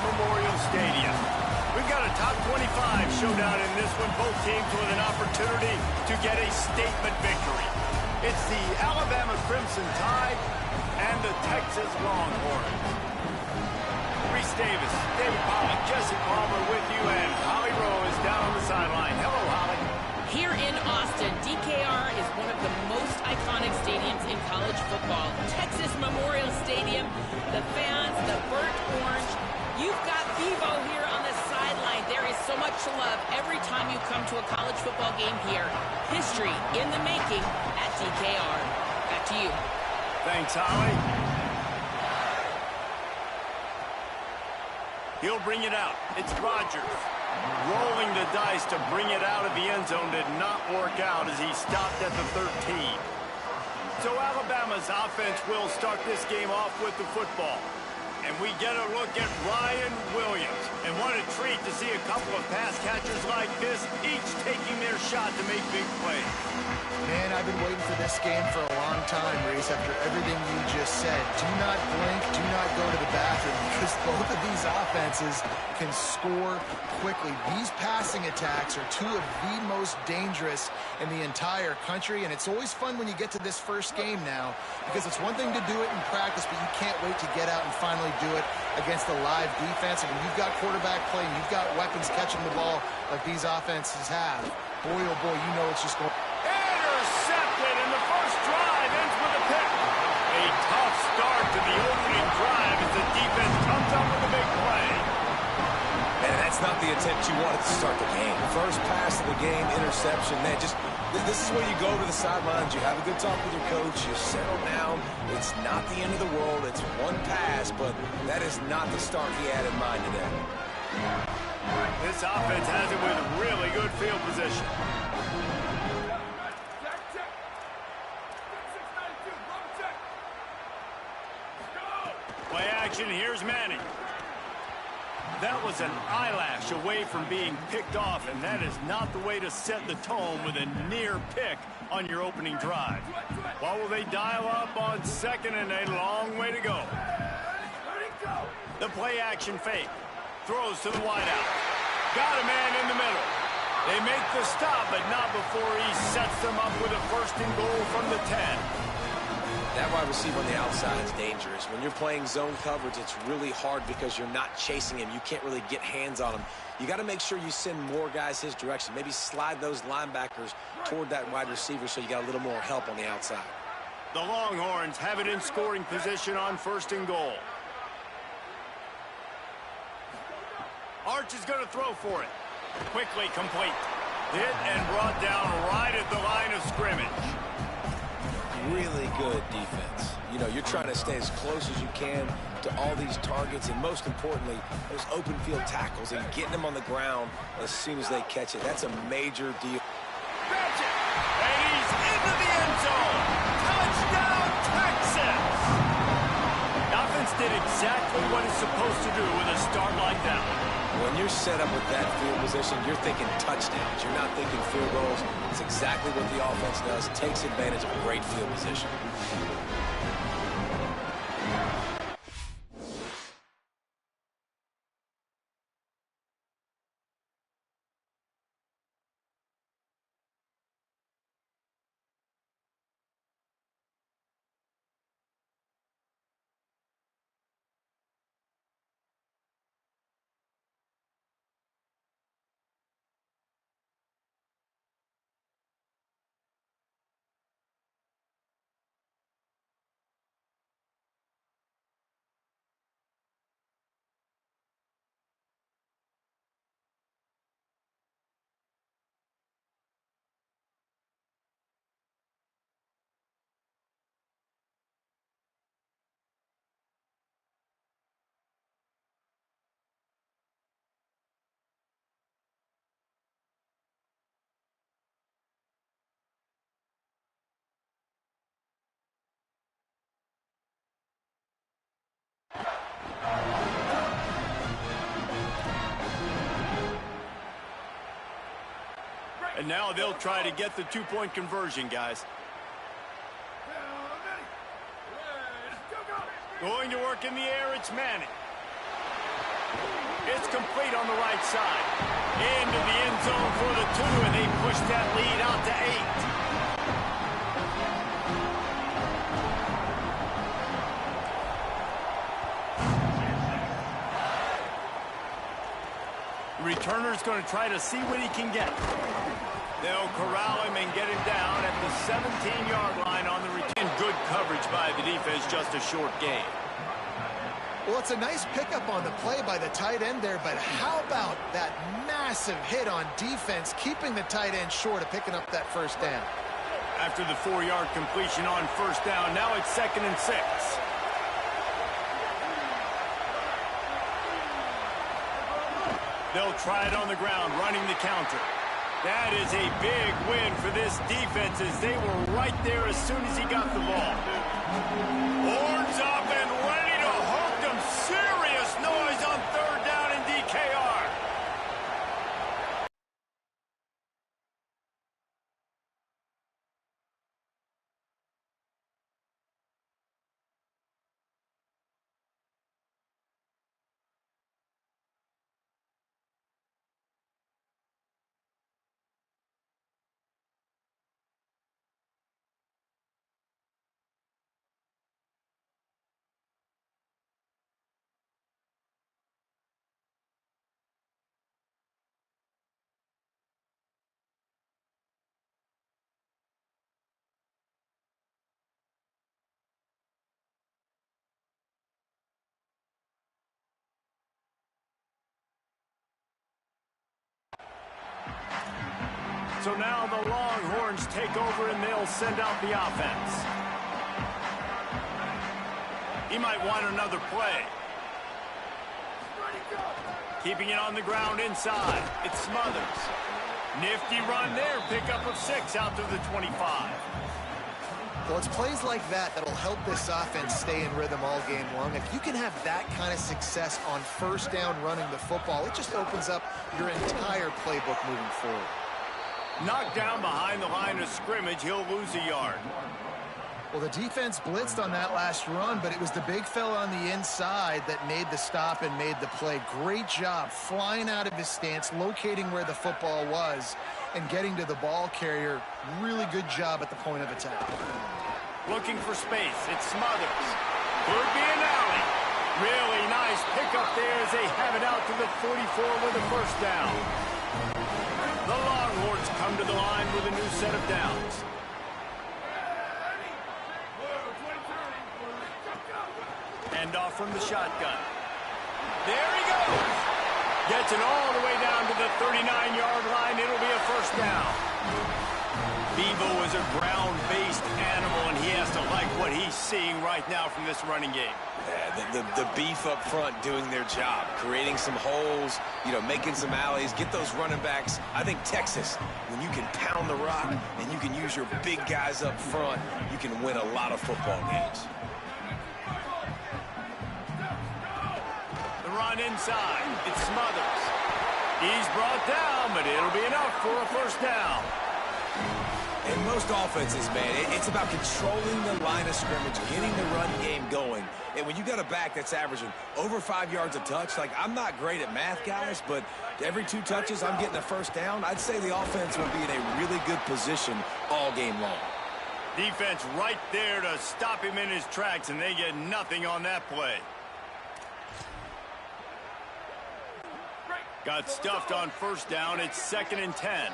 Memorial Stadium. We've got a top 25 showdown in this one. Both teams with an opportunity to get a statement victory. It's the Alabama Crimson Tide and the Texas Longhorns. Reese Davis, David Pollack, Jesse Palmer with you, and Holly Rowe is down on the sideline. Hello, Holly. Here in Austin, DKR is one of the most iconic stadiums in college football. Texas Memorial Stadium, the fans, the burnt orange. You've got Bevo here on the sideline. There is so much to love every time you come to a college football game here. History in the making at DKR. Back to you. Thanks, Holly. He'll bring it out. It's Rodgers. Rolling the dice to bring it out of the end zone did not work out as he stopped at the 13. So Alabama's offense will start this game off with the football. And we get a look at Ryan Williams. And what a treat to see a couple of pass catchers like this, each taking their shot to make big plays. Man, I've been waiting for this game for a long time, Reese, after everything you just said. Do not blink, do not go to the bathroom, because both of these offenses can score quickly. These passing attacks are two of the most dangerous in the entire country, and it's always fun when you get to this first game now, because it's one thing to do it in practice, but you can't wait to get out and finally do it against a live defense. And when you've got quarterback play and you've got weapons catching the ball like these offenses have, boy, oh boy, you know it's just going... Intercepted, and the first drive ends with a pick. A tough start to the opening drive as the defense comes up with a big play. And that's not the attempt you wanted to start the game. First pass of the game, interception. Man, just this is where you go to the sidelines. You have a good talk with your coach. You settle down. It's not the end of the world. It's one pass, but that is not the start he had in mind today. This offense has it with really good field position. Play action, here's Manning. That was an eyelash away from being picked off, and that is not the way to set the tone with a near pick on your opening drive. What will they dial up on second, and a long way to go? The play action fake. Throws to the wideout. Got a man in the middle. They make the stop, but not before he sets them up with a first and goal from the 10. That wide receiver on the outside is dangerous. When you're playing zone coverage, it's really hard because you're not chasing him. You can't really get hands on him. You got to make sure you send more guys his direction. Maybe slide those linebackers toward that wide receiver so you got a little more help on the outside. The Longhorns have it in scoring position on first and goal. Arch is going to throw for it. Quickly complete. Hit and brought down right at the line of scrimmage. Really good defense. You know, you're trying to stay as close as you can to all these targets, and most importantly, those open field tackles and getting them on the ground as soon as they catch it. That's a major deal. Catch it! And he's into the end zone. Touchdown, Texas! The offense did exactly what it's supposed to do with a start like that one. When you're set up with that field position, you're thinking touchdowns. You're not thinking field goals. It's exactly what the offense does. Takes advantage of a great field position. And now they'll try to get the two-point conversion, guys. Going to work in the air, it's Manning. It's complete on the right side. Into the end zone for the 2, and they push that lead out to 8. Returner's going to try to see what he can get. They'll corral him and get him down at the 17-yard line on the return. Good coverage by the defense, just a short gain. Well, it's a nice pickup on the play by the tight end there, but how about that massive hit on defense, keeping the tight end short of picking up that first down? After the 4-yard completion on first down, now it's 2nd and 6. They'll try it on the ground, running the counter. That is a big win for this defense as they were right there as soon as he got the ball. Horns up and ready to hook them. Serious noise on 3rd down in DKR. So now the Longhorns take over and they'll send out the offense. He might want another play. Keeping it on the ground inside. It's Smothers. Nifty run there. Pickup of 6 out to the 25. Well, it's plays like that that'll help this offense stay in rhythm all game long. If you can have that kind of success on first down running the football, it just opens up your entire playbook moving forward. Knocked down behind the line of scrimmage, he'll lose a yard. Well, the defense blitzed on that last run, but it was the big fella on the inside that made the stop and made the play. Great job flying out of his stance, locating where the football was, and getting to the ball carrier. Really good job at the point of attack. Looking for space, it's Smothers. Could be an alley. Really nice pickup there as they have it out to the 44 with a first down. The Longhorns come to the line with a new set of downs. Hand off from the shotgun. There he goes. Gets it all the way down to the 39-yard line. It'll be a first down. Bevo is a ground-based animal, and he has to like what he's seeing right now from this running game. Yeah, the beef up front doing their job, creating some holes, making some alleys, get those running backs. I think Texas, when you can pound the rock and you can use your big guys up front, you can win a lot of football games. The run inside. It's Smothers. He's brought down, but it'll be enough for a first down. In most offenses, man, it's about controlling the line of scrimmage, getting the run game going. And when you got a back that's averaging over 5 yards a touch, like, I'm not great at math, guys, but every 2 touches, I'm getting a first down. I'd say the offense will be in a really good position all game long. Defense right there to stop him in his tracks, and they get nothing on that play. Got stuffed on first down. It's 2nd and 10.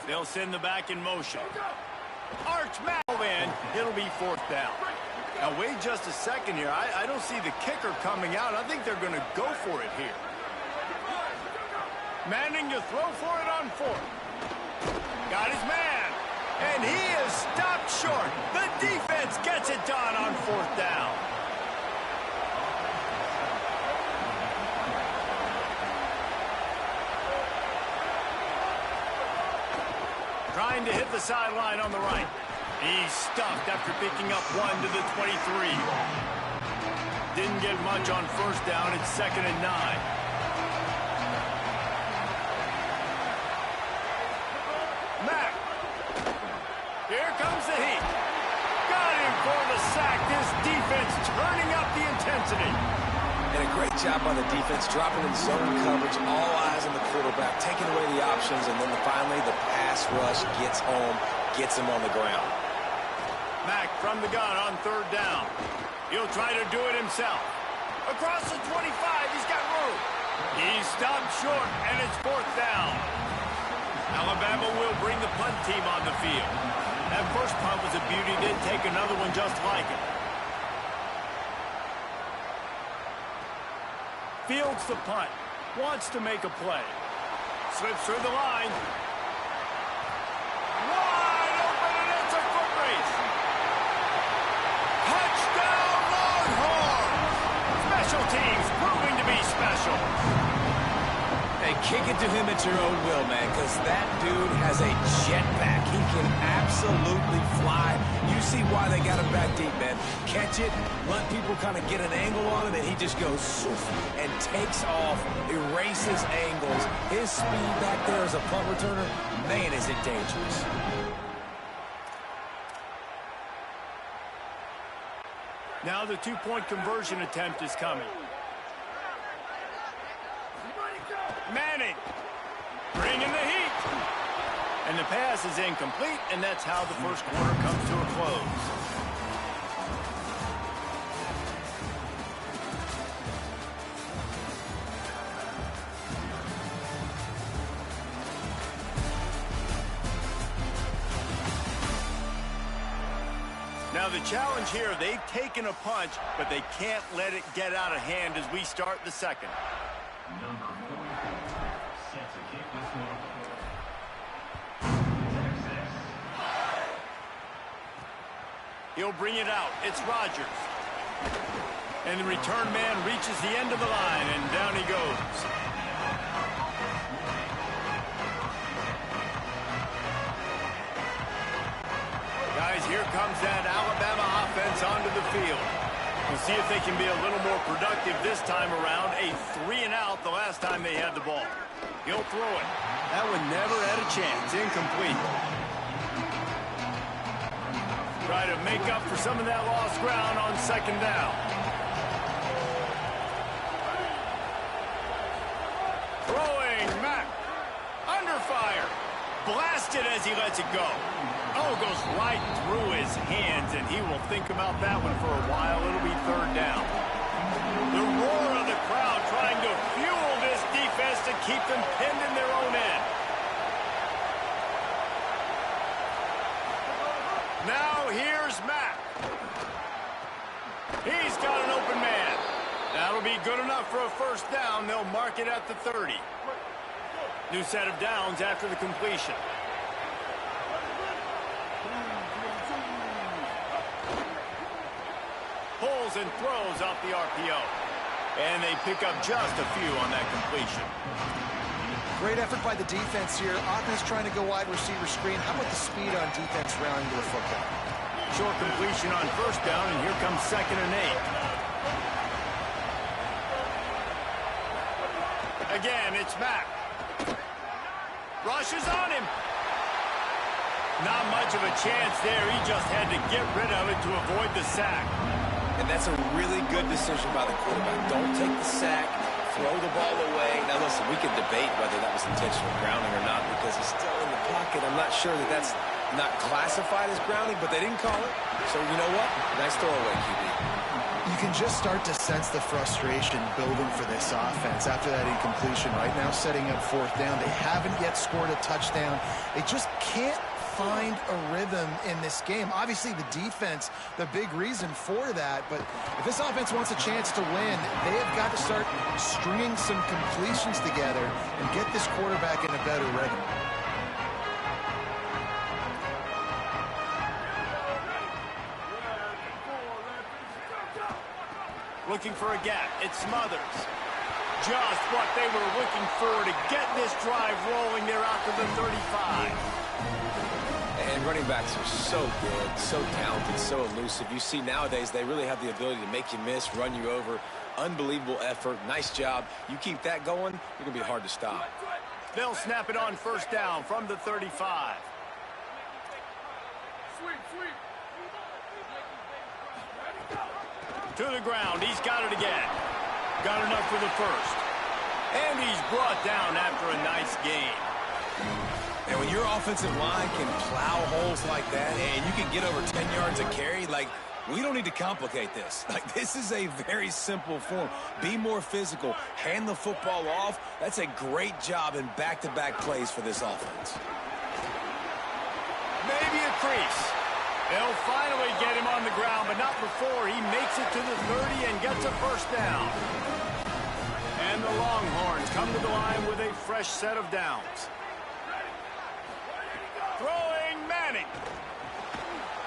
They'll send the back in motion. Arch Malvin. It'll be 4th down. Now, wait just a second here. I don't see the kicker coming out. I think they're going to go for it here. Manning to throw for it on 4th. Got his man. And he is stopped short. The defense gets it done on 4th down. Trying to hit the sideline on the right. He's stuffed after picking up 1 to the 23. Didn't get much on first down. It's 2nd and 9. Mack. Here comes the heat. Got him for the sack. This defense turning up the intensity. And a great job by the defense, dropping in zone coverage, all eyes on the quarterback, taking away the options, and then finally the pass rush gets home, gets him on the ground. Mack from the gun on third down. He'll try to do it himself. Across the 25, he's got room. He's stopped short, and it's fourth down. Alabama will bring the punt team on the field. That first punt was a beauty. Did take another one just like it. Fields the punt. Wants to make a play. Slips through the line. Wide open, and it's a foot race. Touchdown, Longhorns! Special teams proving to be special. Hey, kick it to him at your own will, man, because that dude has a jetpack. He can absolutely fly. You see why they got him back deep, man. Catch it, let people kind of get an angle on it, and he just goes swoof and takes off, erases angles. His speed back there as a punt returner, man, is it dangerous. Now the two-point conversion attempt is coming. Manning, bringing the heat. And the pass is incomplete, and that's how the first quarter comes to a close. Now the challenge here, they've taken a punch, but they can't let it get out of hand as we start the second. He'll bring it out. It's Rodgers. And the return man reaches the end of the line, and down he goes. Guys, here comes that Alabama offense onto the field. We'll see if they can be a little more productive this time around. A 3-and-out the last time they had the ball. He'll throw it. That one never had a chance. Incomplete. Try to make up for some of that lost ground on second down. Throwing, Mack. Under fire. Blasted as he lets it go. Oh, goes right through his hands, and he will think about that one for a while. It'll be third down. The roar of the crowd trying to fuel this defense to keep them pinned in their own end. Now here's Mack. He's got an open man. That'll be good enough for a first down. They'll mark it at the 30. New set of downs after the completion. Pulls and throws off the RPO. And they pick up just a few on that completion. Great effort by the defense here. Offense trying to go wide receiver screen. How about the speed on defense rounding to the football? Short completion on first down, and here comes 2nd and 8. Again, it's Mack. Rushes on him. Not much of a chance there. He just had to get rid of it to avoid the sack. And that's a really good decision by the quarterback. Don't take the sack. Throw the ball away. Now, listen, we could debate whether that was intentional grounding or not because he's still in the pocket. I'm not sure that that's not classified as grounding, but they didn't call it. So, you know what? Nice throwaway, QB. You can just start to sense the frustration building for this offense after that incompletion. Right now, setting up fourth down. They haven't yet scored a touchdown. They just can't find a rhythm in this game. Obviously, the defense, the big reason for that, but if this offense wants a chance to win, they have got to start stringing some completions together and get this quarterback in a better rhythm. Looking for a gap. It's Smothers. Just what they were looking for to get this drive rolling. They're out to the 35. And running backs are so good, so talented, so elusive. You see nowadays they really have the ability to make you miss, run you over. Unbelievable effort. Nice job. You keep that going, you're going to be hard to stop. They'll snap it on first down from the 35. To the ground. He's got it again. got enough for the first. And he's brought down after a nice gain. And when your offensive line can plow holes like that and you can get over 10 yards a carry, like, we don't need to complicate this. Like, this is a very simple form. Be more physical. Hand the football off. That's a great job in back-to-back plays for this offense. Maybe a crease. They'll finally get him on the ground, but not before he makes it to the 30 and gets a first down. And the Longhorns come to the line with a fresh set of downs. Throwing Manning.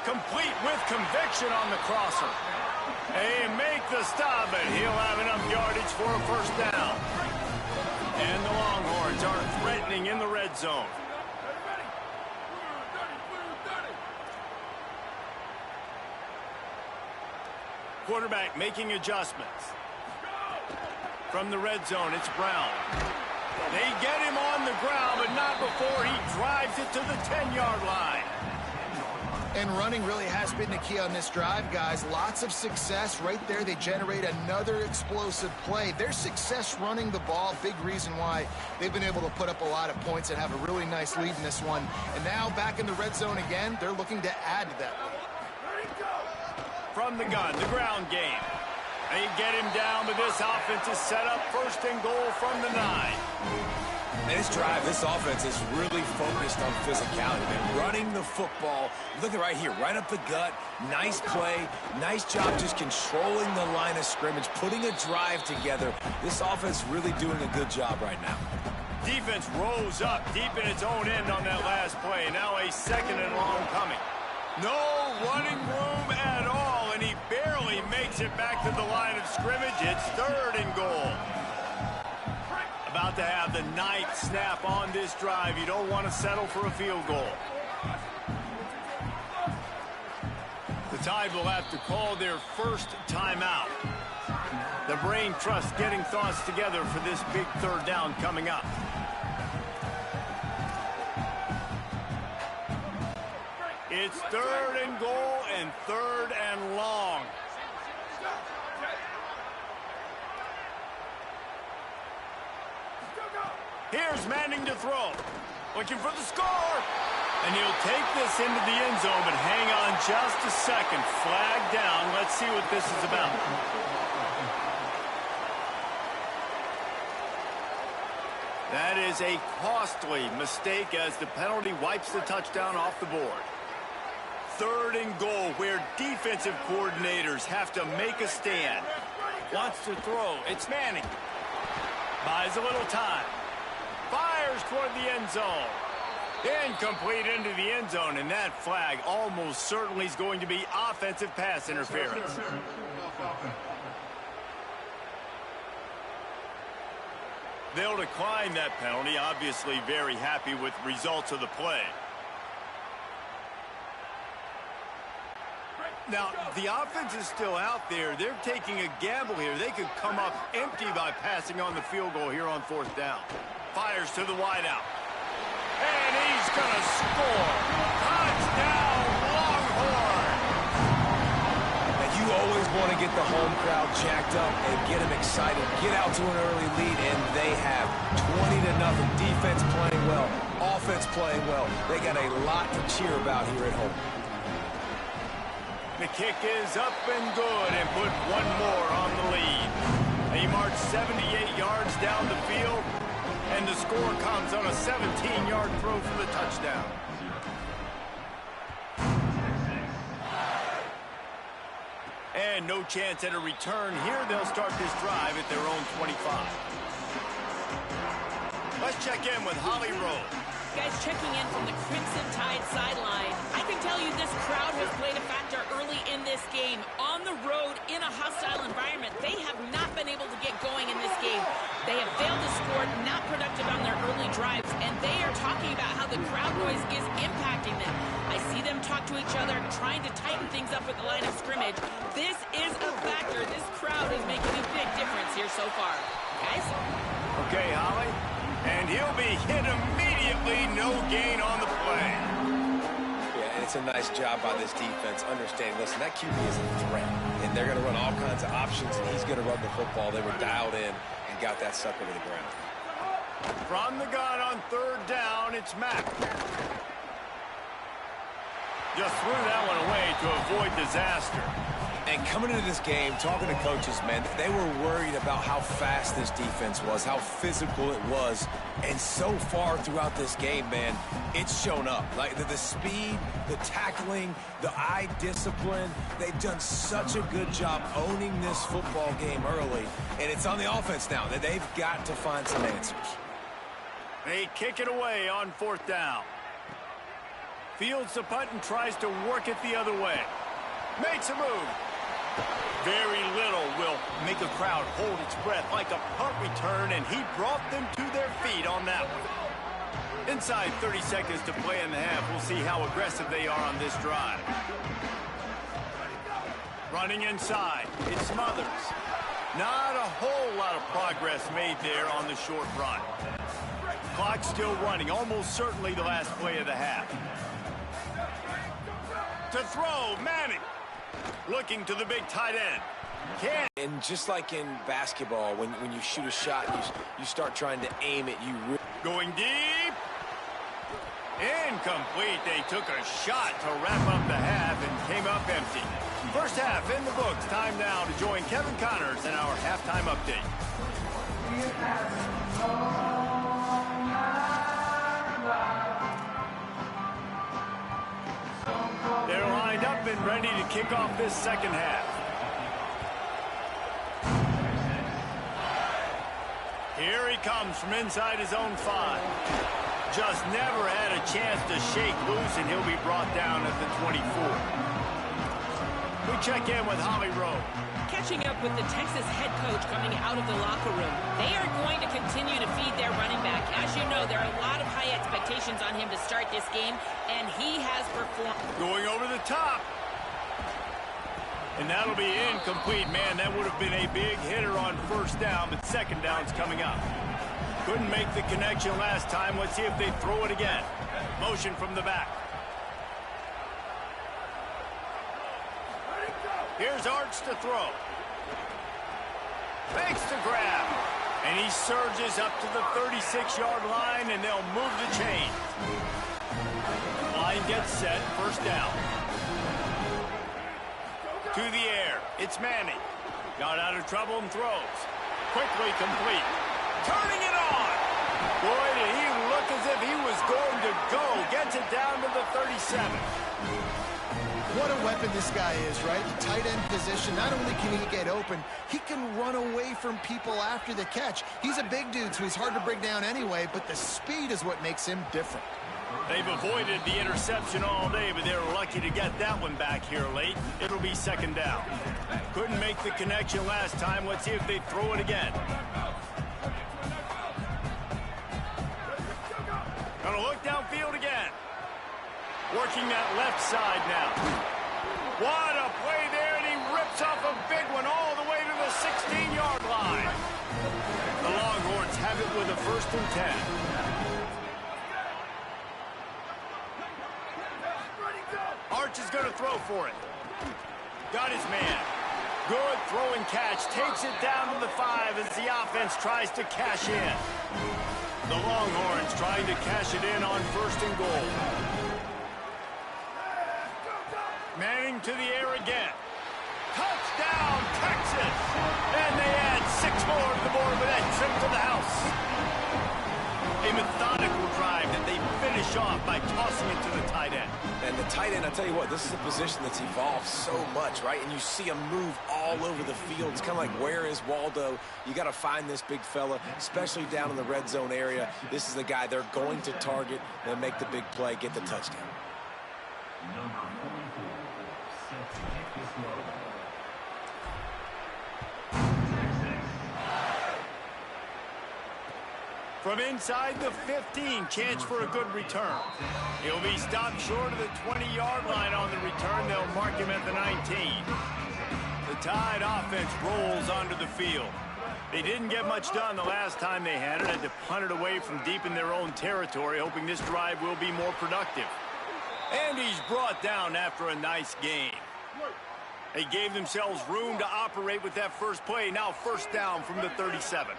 Complete with conviction on the crosser. They make the stop, and he'll have enough yardage for a first down. And the Longhorns are threatening in the red zone. Quarterback making adjustments. From the red zone, it's Brown. They get him on the ground, but not before he drives it to the 10-yard line. And running really has been the key on this drive, guys. Lots of success right there. They generate another explosive play. Their success running the ball, big reason why they've been able to put up a lot of points and have a really nice lead in this one. And now back in the red zone again, they're looking to add to that lead. From the gun, the ground game. They get him down, but this offense is set up first and goal from the 9. And this drive, this offense is really focused on physicality. They're running the football. Look at right here, right up the gut. Nice play. Nice job just controlling the line of scrimmage, putting a drive together. This offense really doing a good job right now. Defense rose up deep in its own end on that last play. Now a second and long coming. No running room at all, and he barely makes it back to the line of scrimmage. It's third and goal. About to have the 9th snap on this drive. You don't want to settle for a field goal. The Tide will have to call their first timeout. The brain trust getting thoughts together for this big third down coming up. It's third and goal and third and long. Here's Manning to throw. Looking for the score. And he'll take this into the end zone, but hang on just a second. Flag down. Let's see what this is about. That is a costly mistake as the penalty wipes the touchdown off the board. Third and goal where defensive coordinators have to make a stand. Wants to throw. It's Manning. Buys a little time. Fires toward the end zone. Incomplete into the end zone, and that flag almost certainly is going to be offensive pass interference. They'll decline that penalty, obviously very happy with the results of the play. Now, the offense is still out there. They're taking a gamble here. They could come up empty by passing on the field goal here on fourth down. Fires to the wideout. And he's going to score. Touchdown, Longhorns! And you always want to get the home crowd jacked up and get them excited. Get out to an early lead, and they have 20-0. Defense playing well. Offense playing well. They got a lot to cheer about here at home. The kick is up and good and put one more on the lead. They march 78 yards down the field, and the score comes on a 17-yard throw for the touchdown. And no chance at a return here. They'll start this drive at their own 25. Let's check in with Holly Rowe. Guys, checking in from the Crimson Tide sideline. I can tell you this crowd has played a factor early in this game. On the road, in a hostile environment, they have not been able to get going in this game. They have failed to score, not productive on their early drives, and they are talking about how the crowd noise is impacting them. I see them talk to each other, trying to tighten things up at the line of scrimmage. This is a factor. This crowd is making a big difference here so far. Guys? Okay, Holly. And he'll be hit immediately. No gain on the play. Yeah, and it's a nice job by this defense. Understanding, listen, that QB is a threat. And they're going to run all kinds of options, and he's going to run the football. They were dialed in and got that sucker to the ground. From the gun on third down, it's Mack. Just threw that one away to avoid disaster. And coming into this game, talking to coaches, man, they were worried about how fast this defense was, how physical it was. And so far throughout this game, man, it's shown up. Like the speed, the tackling, the eye discipline, they've done such a good job owning this football game early. And it's on the offense now that they've got to find some answers. They kick it away on fourth down. Fields the punt and tries to work it the other way. Makes a move. Very little will make a crowd hold its breath like a punt return, and he brought them to their feet on that one. Inside 30 seconds to play in the half. We'll see how aggressive they are on this drive. Running inside. It Smothers. Not a whole lot of progress made there on the short run. Clock still running. Almost certainly the last play of the half. To throw, Manning. Looking to the big tight end. And just like in basketball, when you shoot a shot, you start trying to aim it. Going deep. Incomplete. They took a shot to wrap up the half and came up empty. First half in the books. Time now to join Kevin Connors in our halftime update. They're lined up and ready to kick off this second half. Here he comes from inside his own 5. Just never had a chance to shake loose, and he'll be brought down at the 24. We check in with Holly Rowe. Catching up with the Texas head coach coming out of the locker room. They are going to continue to feed their running back. As you know, there are a lot of high expectations on him to start this game, and he has performed. Going over the top. And that'll be incomplete. Man, that would have been a big hitter on first down, but second down's coming up. Couldn't make the connection last time. Let's see if they throw it again. Motion from the back. Here's Arch to throw. Fakes the grab. And he surges up to the 36-yard line, and they'll move the chain. Line gets set. First down. To the air. It's Manning. Got out of trouble and throws. Quickly complete. Turning it on. Boy, did he look as if he was going to go. Gets it down to the 37. What a weapon this guy is, right? The tight end position. Not only can he get open, he can run away from people after the catch. He's a big dude, so he's hard to bring down anyway, but the speed is what makes him different. They've avoided the interception all day, but they're lucky to get that one back here late. It'll be second down. Couldn't make the connection last time. Let's see if they throw it again. Gonna look downfield again. Working that left side now. What a play there, and he rips off a big one all the way to the 16-yard line. The Longhorns have it with a 1st and 10. Arch is going to throw for it. Got his man. Good throw and catch. Takes it down to the 5 as the offense tries to cash in. The Longhorns trying to cash it in on 1st and goal. Manning to the air again. Touchdown, Texas! And they add 6 more to the board with that trip to the house. A methodical drive that they finish off by tossing it to the tight end. And the tight end, I tell you what, this is a position that's evolved so much, right? And you see him move all over the field. It's kind of like, where is Waldo? You got to find this big fella, especially down in the red zone area. This is the guy they're going to target and make the big play, get the touchdown. From inside the 15, chance for a good return. He'll be stopped short of the 20-yard line on the return. They'll mark him at the 19. The Tide offense rolls onto the field. They didn't get much done the last time they had it. Had to punt it away from deep in their own territory, hoping this drive will be more productive. And he's brought down after a nice game. They gave themselves room to operate with that first play. Now first down from the 37.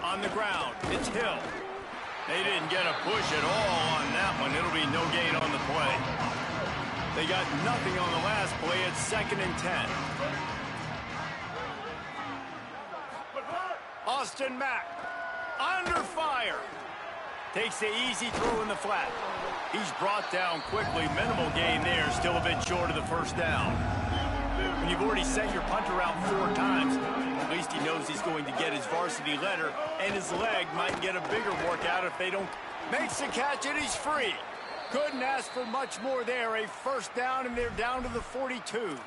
On the ground, it's Hill. They didn't get a push at all on that one. It'll be no gain on the play. They got nothing on the last play. It's 2nd and 10. Austin Mack, under fire. Takes the easy throw in the flat. He's brought down quickly. Minimal gain there. Still a bit short of the first down. When you've already sent your punter out 4 times, at least he knows he's going to get his varsity letter, and his leg might get a bigger workout if they don't. Makes the catch, and he's free. Couldn't ask for much more there. A first down, and they're down to the 42.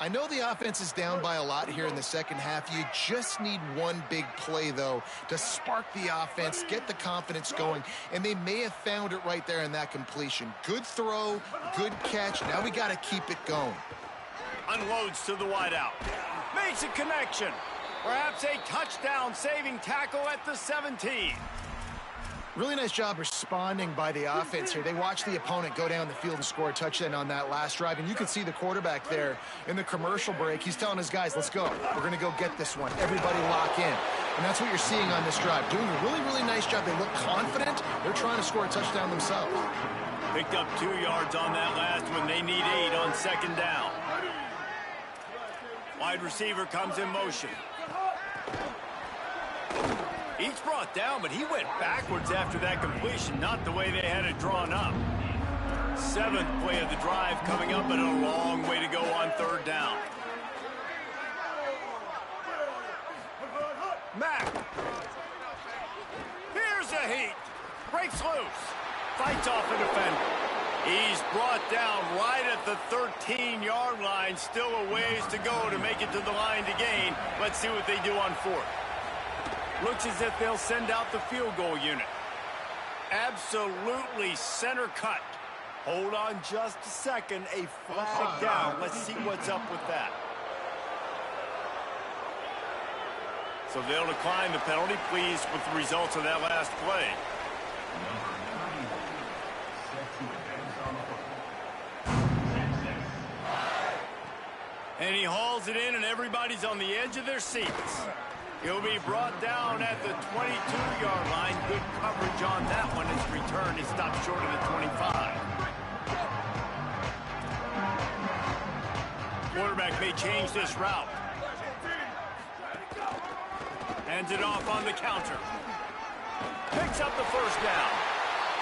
I know the offense is down by a lot here in the second half. You just need one big play, though, to spark the offense, get the confidence going, and they may have found it right there in that completion. Good throw, good catch. Now we got to keep it going. Unloads to the wideout. Makes a connection. Perhaps a touchdown-saving tackle at the 17. Really nice job responding by the offense here. They watched the opponent go down the field and score a touchdown on that last drive, and you can see the quarterback there in the commercial break. He's telling his guys, let's go. We're going to go get this one. Everybody lock in. And that's what you're seeing on this drive. Doing a really, really nice job. They look confident. They're trying to score a touchdown themselves. Picked up 2 yards on that last one. They need 8 on 2nd down. Wide receiver comes in motion. He's brought down, but he went backwards after that completion, not the way they had it drawn up. 7th play of the drive coming up, but a long way to go on 3rd down. Mack. Here's a heat. Breaks loose. Fights off a defender. He's brought down right at the 13-yard line. Still a ways to go to make it to the line to gain. Let's see what they do on 4th. Looks as if they'll send out the field goal unit. Absolutely center cut. Hold on just a second. A flag down. Let's see what's up with that. So they'll decline the penalty. Pleased with the results of that last play. And he hauls it in, and everybody's on the edge of their seats. He'll be brought down at the 22-yard line. Good coverage on that one. His return is stopped short of the 25. Quarterback may change this route. Hands it off on the counter. Picks up the first down.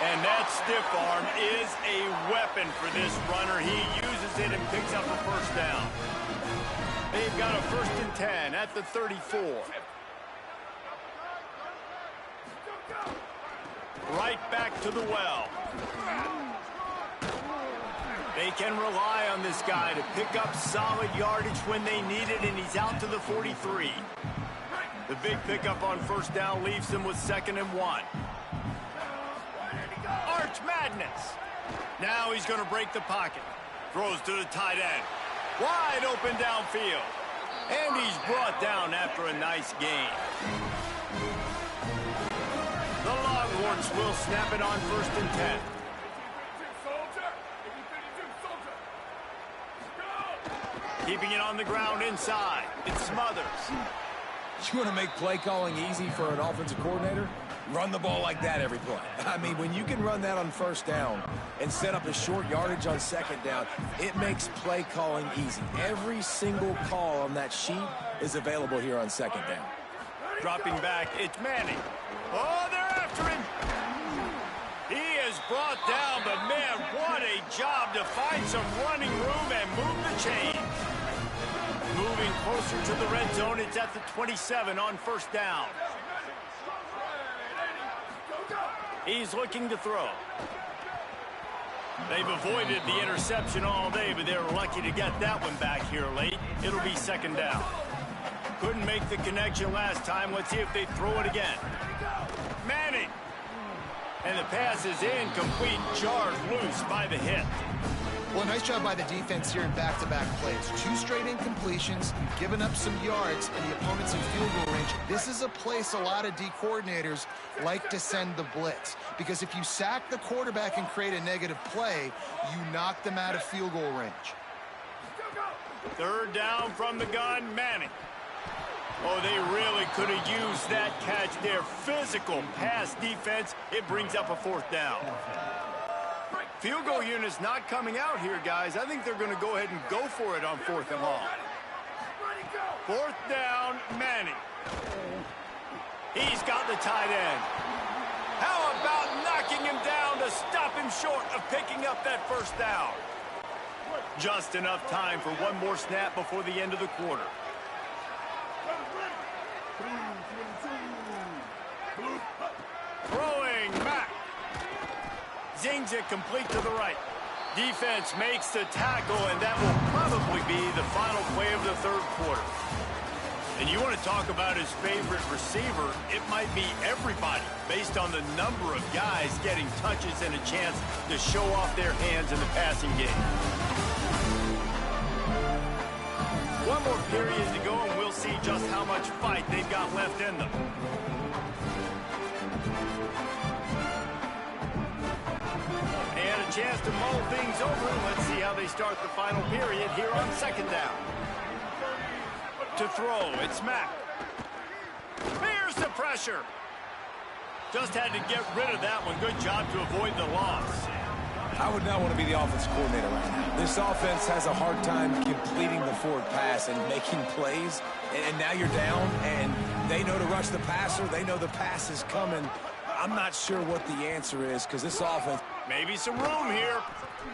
And that stiff arm is a weapon for this runner. He uses it and picks up the first down. They've got a 1st and 10 at the 34. Right back to the well. They can rely on this guy to pick up solid yardage when they need it, and he's out to the 43. The big pickup on 1st down leaves them with 2nd and 1. Arch Madness. Now he's going to break the pocket. Throws to the tight end. Wide open downfield. And he's brought down after a nice gain. The Longhorns will snap it on 1st and 10. Keeping it on the ground inside. It's Smothers. You want to make play calling easy for an offensive coordinator? Run the ball like that every play. I mean, when you can run that on 1st down and set up a short yardage on 2nd down, it makes play calling easy. Every single call on that sheet is available here on 2nd down. Dropping back, it's Manning. Oh, they're after him. He is brought down, but man, what a job to find some running room and move the chains. Moving closer to the red zone, it's at the 27 on 1st down. He's looking to throw. They've avoided the interception all day, but they're lucky to get that one back here late. It'll be 2nd down. Couldn't make the connection last time. Let's see if they throw it again. Manning. And the pass is incomplete, jarred loose by the hit. Well, nice job by the defense here in back-to-back plays. 2 straight incompletions, you've given up some yards, and the opponent's in field goal range. This is a place a lot of D coordinators like to send the blitz, because if you sack the quarterback and create a negative play, you knock them out of field goal range. 3rd down from the gun, Manning. Oh, they really could have used that catch there. Physical pass defense. It brings up a 4th down. Field goal unit's not coming out here, guys. I think they're going to go ahead and go for it on 4th and long. 4th down, Manning. He's got the tight end. How about knocking him down to stop him short of picking up that 1st down? Just enough time for one more snap before the end of the quarter. Throwing back. Zings it complete to the right. Defense makes the tackle, and that will probably be the final play of the 3rd quarter. And you want to talk about his favorite receiver, it might be everybody, based on the number of guys getting touches and a chance to show off their hands in the passing game. One more period to go, and we'll see just how much fight they've got left in them. Chance to mull things over. Let's see how they start the final period here on 2nd down. To throw, it's Mack. Here's the pressure. Just had to get rid of that one. Good job to avoid the loss. I would not want to be the offense coordinator right now. This offense has a hard time completing the forward pass and making plays. And now you're down, and they know to rush the passer. They know the pass is coming. I'm not sure what the answer is, because this offense... Maybe some room here.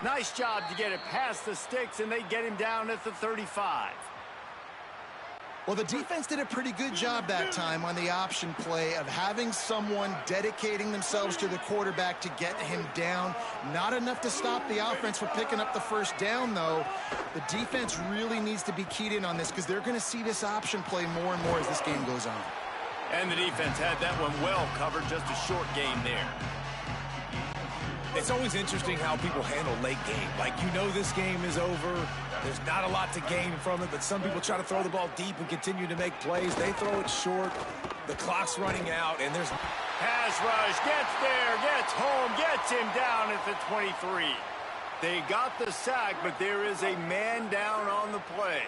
Nice job to get it past the sticks, and they get him down at the 35. Well, the defense did a pretty good job that time on the option play of having someone dedicating themselves to the quarterback to get him down. Not enough to stop the offense from picking up the 1st down, though. The defense really needs to be keyed in on this, because they're going to see this option play more and more as this game goes on. And the defense had that one well covered, just a short game there. It's always interesting how people handle late game. Like, you know this game is over. There's not a lot to gain from it, but some people try to throw the ball deep and continue to make plays. They throw it short. The clock's running out, and there's... Pass rush, gets there, gets home, gets him down at the 23. They got the sack, but there is a man down on the play.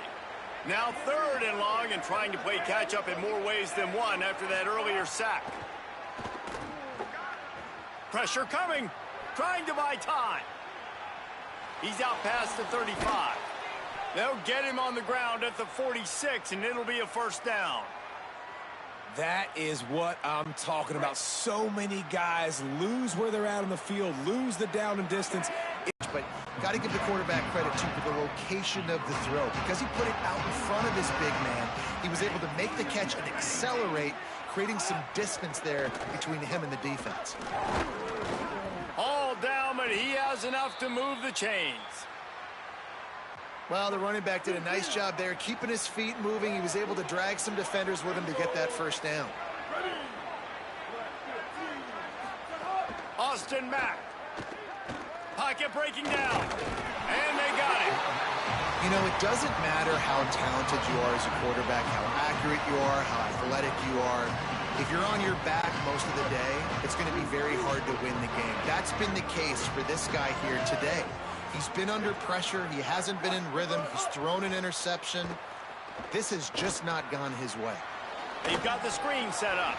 Now 3rd and long, and trying to play catch-up in more ways than one after that earlier sack. Pressure coming. Trying to buy time. He's out past the 35. They'll get him on the ground at the 46, and it'll be a 1st down. That is what I'm talking about. So many guys lose where they're at on the field, lose the down and distance. But got to give the quarterback credit, too, for the location of the throw. Because he put it out in front of his big man, he was able to make the catch and accelerate, creating some distance there between him and the defense. All down, but he has enough to move the chains. Well, the running back did a nice job there, keeping his feet moving. He was able to drag some defenders with him to get that 1st down. Austin Mack. Pocket breaking down. And they got it. You know, it doesn't matter how talented you are as a quarterback, how accurate you are, how athletic you are. If you're on your back most of the day, it's going to be very hard to win the game. That's been the case for this guy here today. He's been under pressure. He hasn't been in rhythm. He's thrown an interception. This has just not gone his way. They've got the screen set up.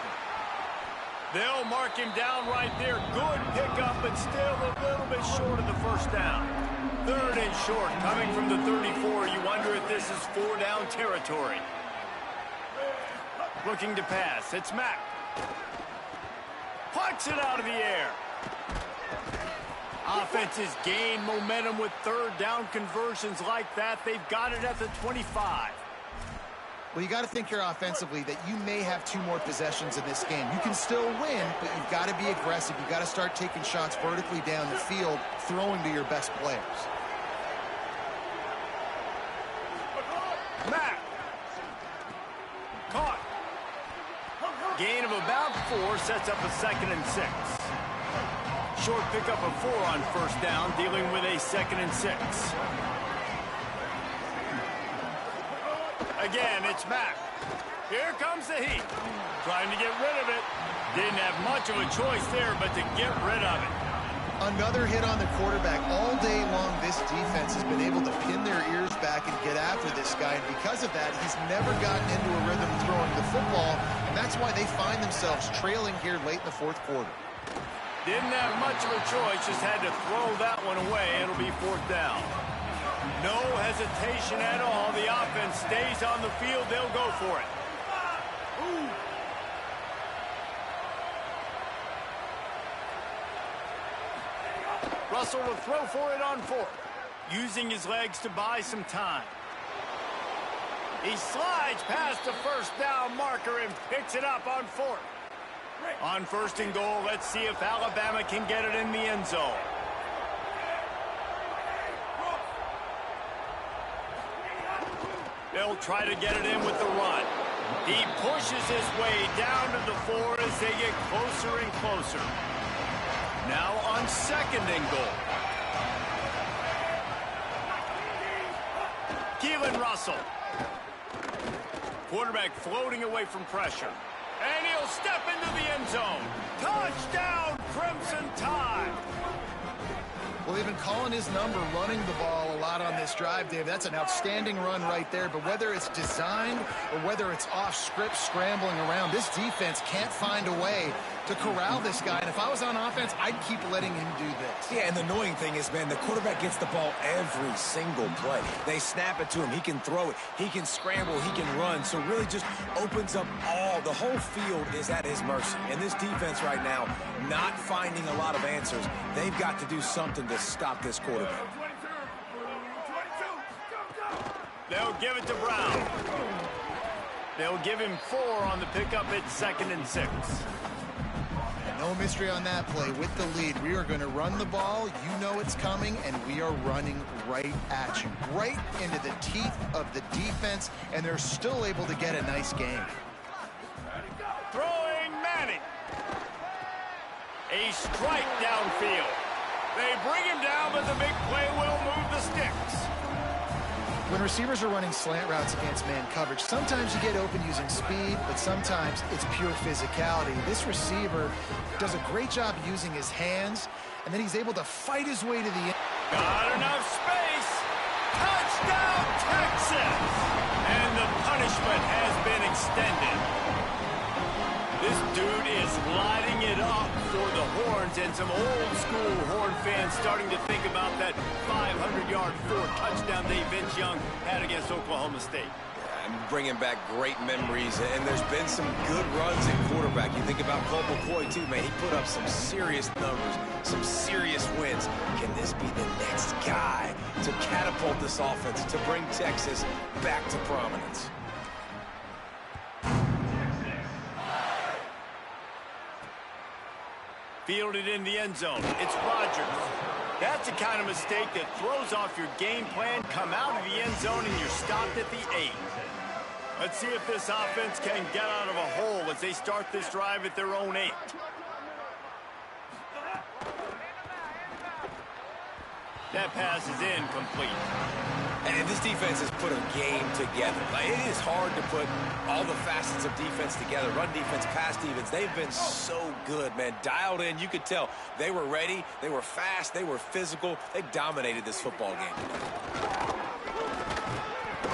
They'll mark him down right there. Good pickup, but still a little bit short of the 1st down. 3rd and short, coming from the 34. You wonder if this is 4-down territory. Looking to pass. It's Mack. Plucks it out of the air. Offenses gain momentum with 3rd down conversions like that. They've got it at the 25. Well, you got to think here offensively that you may have 2 more possessions in this game. You can still win, but you've got to be aggressive. You've got to start taking shots vertically down the field, throwing to your best players. Mack. Caught. Gain of about 4 sets up a 2nd and 6. short pickup of 4 on first down, dealing with a 2nd and 6. Again, it's Mack. Here comes the heat. Trying to get rid of it. Didn't have much of a choice there, but to get rid of it. Another hit on the quarterback. All day long, this defense has been able to pin their ears back and get after this guy. And because of that, he's never gotten into a rhythm throwing the football. And that's why they find themselves trailing here late in the 4th quarter. Didn't have much of a choice, just had to throw that one away. It'll be 4th down. No hesitation at all. The offense stays on the field. They'll go for it. Russell will throw for it on 4th, using his legs to buy some time. He slides past the first down marker and picks it up on 4th. On 1st and goal, let's see if Alabama can get it in the end zone. They'll try to get it in with the run. He pushes his way down to the 4 as they get closer and closer. Now on 2nd and goal. Keelan Russell. Quarterback floating away from pressure. And he'll step into the end zone. Touchdown, Crimson Tide. Well, they've been calling his number, running the ball a lot on this drive, Dave. That's an outstanding run right there. But whether it's designed or whether it's off script, scrambling around, this defense can't find a way to corral this guy. And if I was on offense, I'd keep letting him do this. Yeah, and the annoying thing is, man, the quarterback gets the ball every single play. They snap it to him. He can throw it. He can scramble. He can run. So really just opens up the whole field is at his mercy. And this defense right now, not finding a lot of answers. They've got to do something to stop this quarterback. They'll give it to Brown. They'll give him 4 on the pickup at 2nd and 6. No mystery on that play. With the lead, we are going to run the ball. You know it's coming, and we are running right at you, right into the teeth of the defense, and they're still able to get a nice game. Throwing Manning. A strike downfield. They bring him down, but the big play will move the sticks. When receivers are running slant routes against man coverage, sometimes you get open using speed, but sometimes it's pure physicality. This receiver does a great job using his hands, and then he's able to fight his way to the end. Got enough space. Touchdown, Texas! And the punishment has been extended. This dude is lighting it up for the Horns, and some old-school Horn fans starting to think about that 500-yard 4-touchdown day Vince Young had against Oklahoma State. I'm bringing back great memories, and there's been some good runs at quarterback. You think about Colt McCoy, too, man. He put up some serious numbers, some serious wins. Can this be the next guy to catapult this offense, to bring Texas back to prominence? Fielded in the end zone. It's Rodgers. That's the kind of mistake that throws off your game plan. Come out of the end zone and you're stopped at the 8. Let's see if this offense can get out of a hole as they start this drive at their own 8. That pass is incomplete. And this defense has put a game together. Like, it is hard to put all the facets of defense together. Run defense, pass defense. They've been so good, man. Dialed in. You could tell they were ready. They were fast. They were physical. They dominated this football game.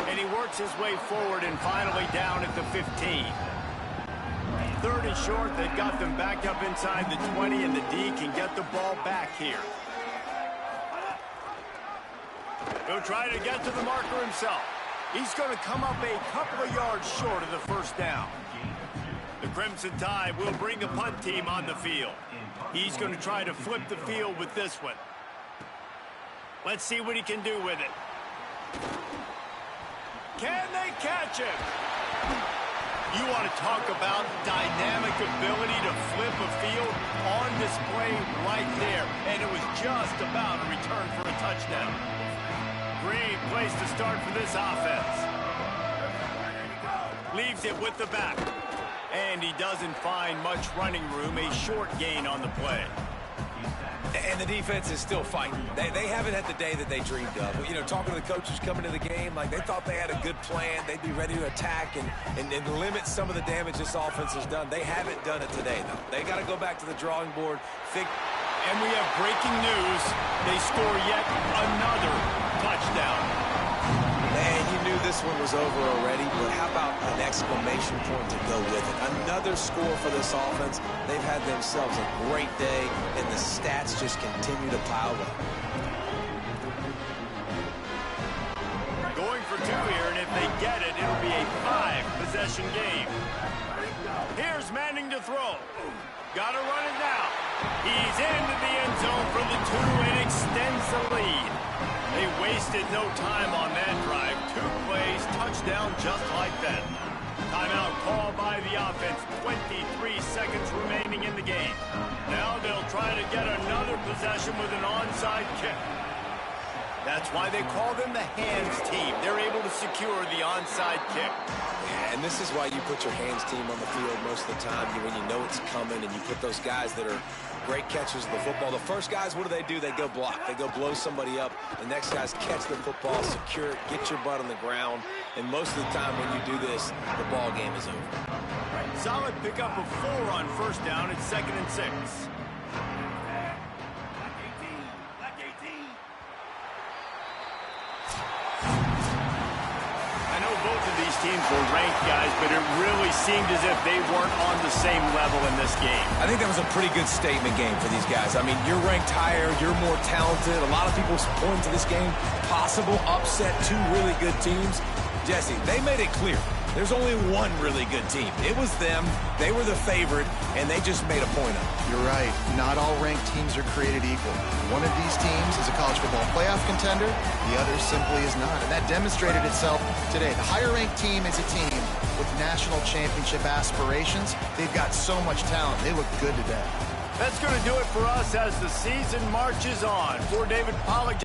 And he works his way forward and finally down at the 15. 3rd and short. They've got them back up inside the 20, and the D can get the ball back here. He'll try to get to the marker himself. He's going to come up a couple of yards short of the first down. The Crimson Tide will bring a punt team on the field. He's going to try to flip the field with this one. Let's see what he can do with it. Can they catch him? You want to talk about dynamic ability to flip a field on display right there. And it was just about a return for a touchdown. Great place to start for this offense. Leaves it with the back. And he doesn't find much running room. A short gain on the play. And the defense is still fighting. They haven't had the day that they dreamed of. You know, talking to the coaches coming to the game, like they thought they had a good plan. They'd be ready to attack and limit some of the damage this offense has done. They haven't done it today, though. They got to go back to the drawing board. And we have breaking news. They score yet another touchdown. Man, you knew this one was over already, but how about an exclamation point to go with it? Another score for this offense. They've had themselves a great day, and the stats just continue to pile up. Going for two here, and if they get it, it'll be a 5-possession game. Here's Manning to throw. Got to run it now. He's into the end zone for the 2 and extends the lead. They wasted no time on that drive. 2 plays, touchdown just like that. Timeout called by the offense. 23 seconds remaining in the game. Now they'll try to get another possession with an onside kick. That's why they call them the hands team. They're able to secure the onside kick. Yeah, and this is why you put your hands team on the field most of the time when you know it's coming, and you put those guys that are great catchers of the football. The first guys, what do? They go block. They go blow somebody up. The next guys catch the football, secure it, get your butt on the ground. And most of the time when you do this, the ball game is over. Solid pickup of 4 on first down. It's 2nd and 6. Teams were ranked, guys, but it really seemed as if they weren't on the same level in this game. I think that was a pretty good statement game for these guys. I mean, you're ranked higher, you're more talented. A lot of people point to this game, possible upset, 2 really good teams. Jesse, they made it clear. There's only one really good team. It was them. They were the favorite, and they just made a point of it. You're right. Not all ranked teams are created equal. One of these teams is a college football playoff contender. The other simply is not. And that demonstrated itself today. The higher-ranked team is a team with national championship aspirations. They've got so much talent. They look good today. That's going to do it for us as the season marches on. For David Pollack.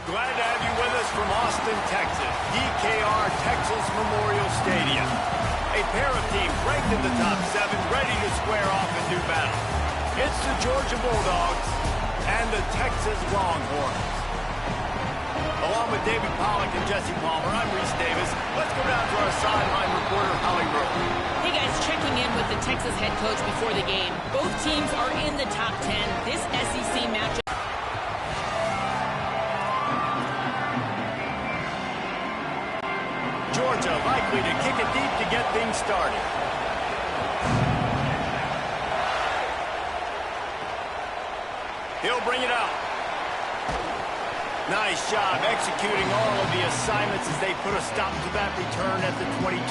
Glad to have you with us from Austin, Texas. DKR Texas Memorial Stadium. A pair of teams ranked in the top 7, ready to square off and do battle. It's the Georgia Bulldogs and the Texas Longhorns. Along with David Pollack and Jesse Palmer, I'm Reese Davis. Let's go down to our sideline reporter, Holly Rowe. Hey guys, checking in with the Texas head coach before the game. Both teams are in the top 10. This SEC matchup. Georgia likely to kick it deep to get things started. He'll bring it out. Nice job executing all of the assignments as they put a stop to that return at the 22.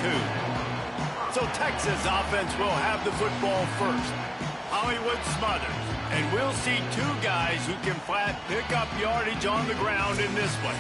So Texas offense will have the football first. Hollywood Smothers. And we'll see two guys who can flat pick up yardage on the ground in this one.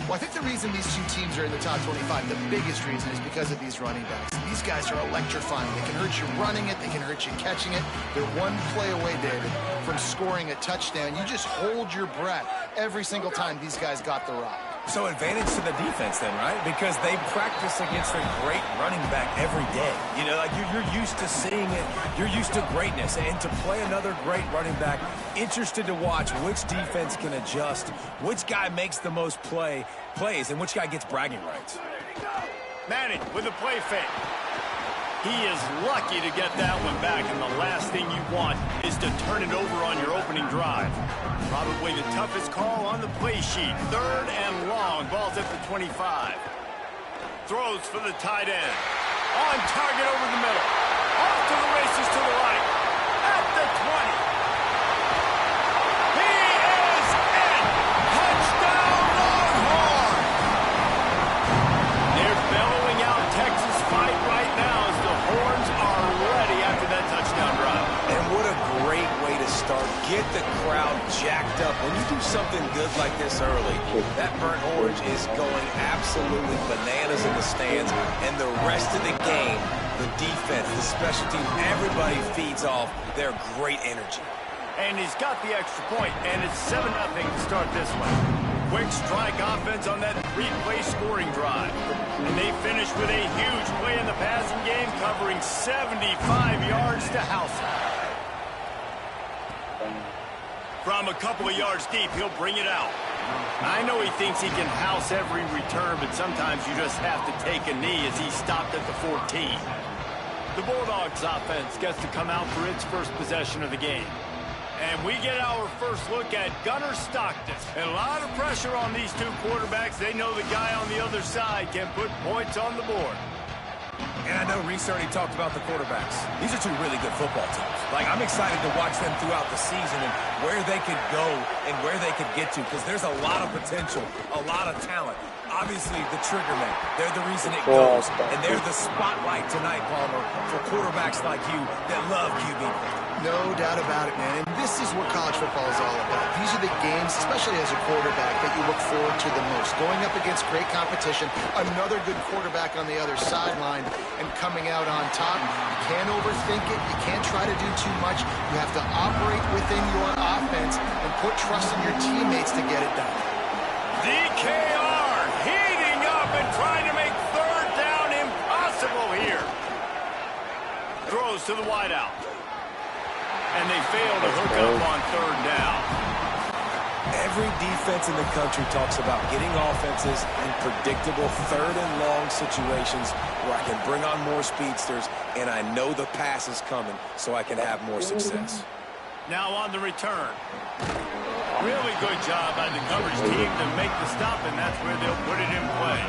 Well, I think the reason these two teams are in the top 25, the biggest reason, is because of these running backs. These guys are electrifying. They can hurt you running it. They can hurt you catching it. They're one play away, David, from scoring a touchdown. You just hold your breath every single time these guys got the rock. So advantage to the defense then, right? Because they practice against a great running back every day. You know, like you're used to seeing it. You're used to greatness. And to play another great running back, interested to watch which defense can adjust, which guy makes the most plays, and which guy gets bragging rights. Manning with a play fake. He is lucky to get that one back, and the last thing you want is to turn it over on your opening drive. Probably the toughest call on the play sheet. 3rd and long. Ball's at the 25. Throws for the tight end. On target over the middle. Off to the races to the right. At the 20. He is in. Touchdown Longhorn. They're bellowing out Texas fight right now as the Horns are ready after that touchdown drive. And what a great way to start. Get the crowd jacked up. When you do something good like this early, that burnt orange is going absolutely bananas in the stands. And the rest of the game, the defense, the special team, everybody feeds off their great energy. And he's got the extra point, and it's 7-0 to start this one. Quick strike offense on that 3-play scoring drive. And they finish with a huge play in the passing game, covering 75 yards to house it. From a couple of yards deep, he'll bring it out. I know he thinks he can house every return, but sometimes you just have to take a knee as he stopped at the 14. The Bulldogs offense gets to come out for its first possession of the game. And we get our first look at Gunnar Stockton. And a lot of pressure on these two quarterbacks. They know the guy on the other side can put points on the board. And I know Reese already talked about the quarterbacks. These are two really good football teams. Like, I'm excited to watch them throughout the season and where they could go and where they could get to, because there's a lot of potential, a lot of talent. Obviously, the trigger men, they're the reason it goes. And they're the spotlight tonight, Palmer, for quarterbacks like you that love QB. No doubt about it, man. And this is what college football is all about. These are the games, especially as a quarterback, that you look forward to the most. Going up against great competition, another good quarterback on the other sideline, and coming out on top. You can't overthink it. You can't try to do too much. You have to operate within your offense and put trust in your teammates to get it done. DKR heating up and trying to make 3rd down impossible here. Throws to the wideout. And they fail to hook up on 3rd down. Every defense in the country talks about getting offenses in predictable 3rd and long situations where I can bring on more speedsters and I know the pass is coming so I can have more success. Now on the return. Really good job by the coverage team to make the stop, and that's where they'll put it in play.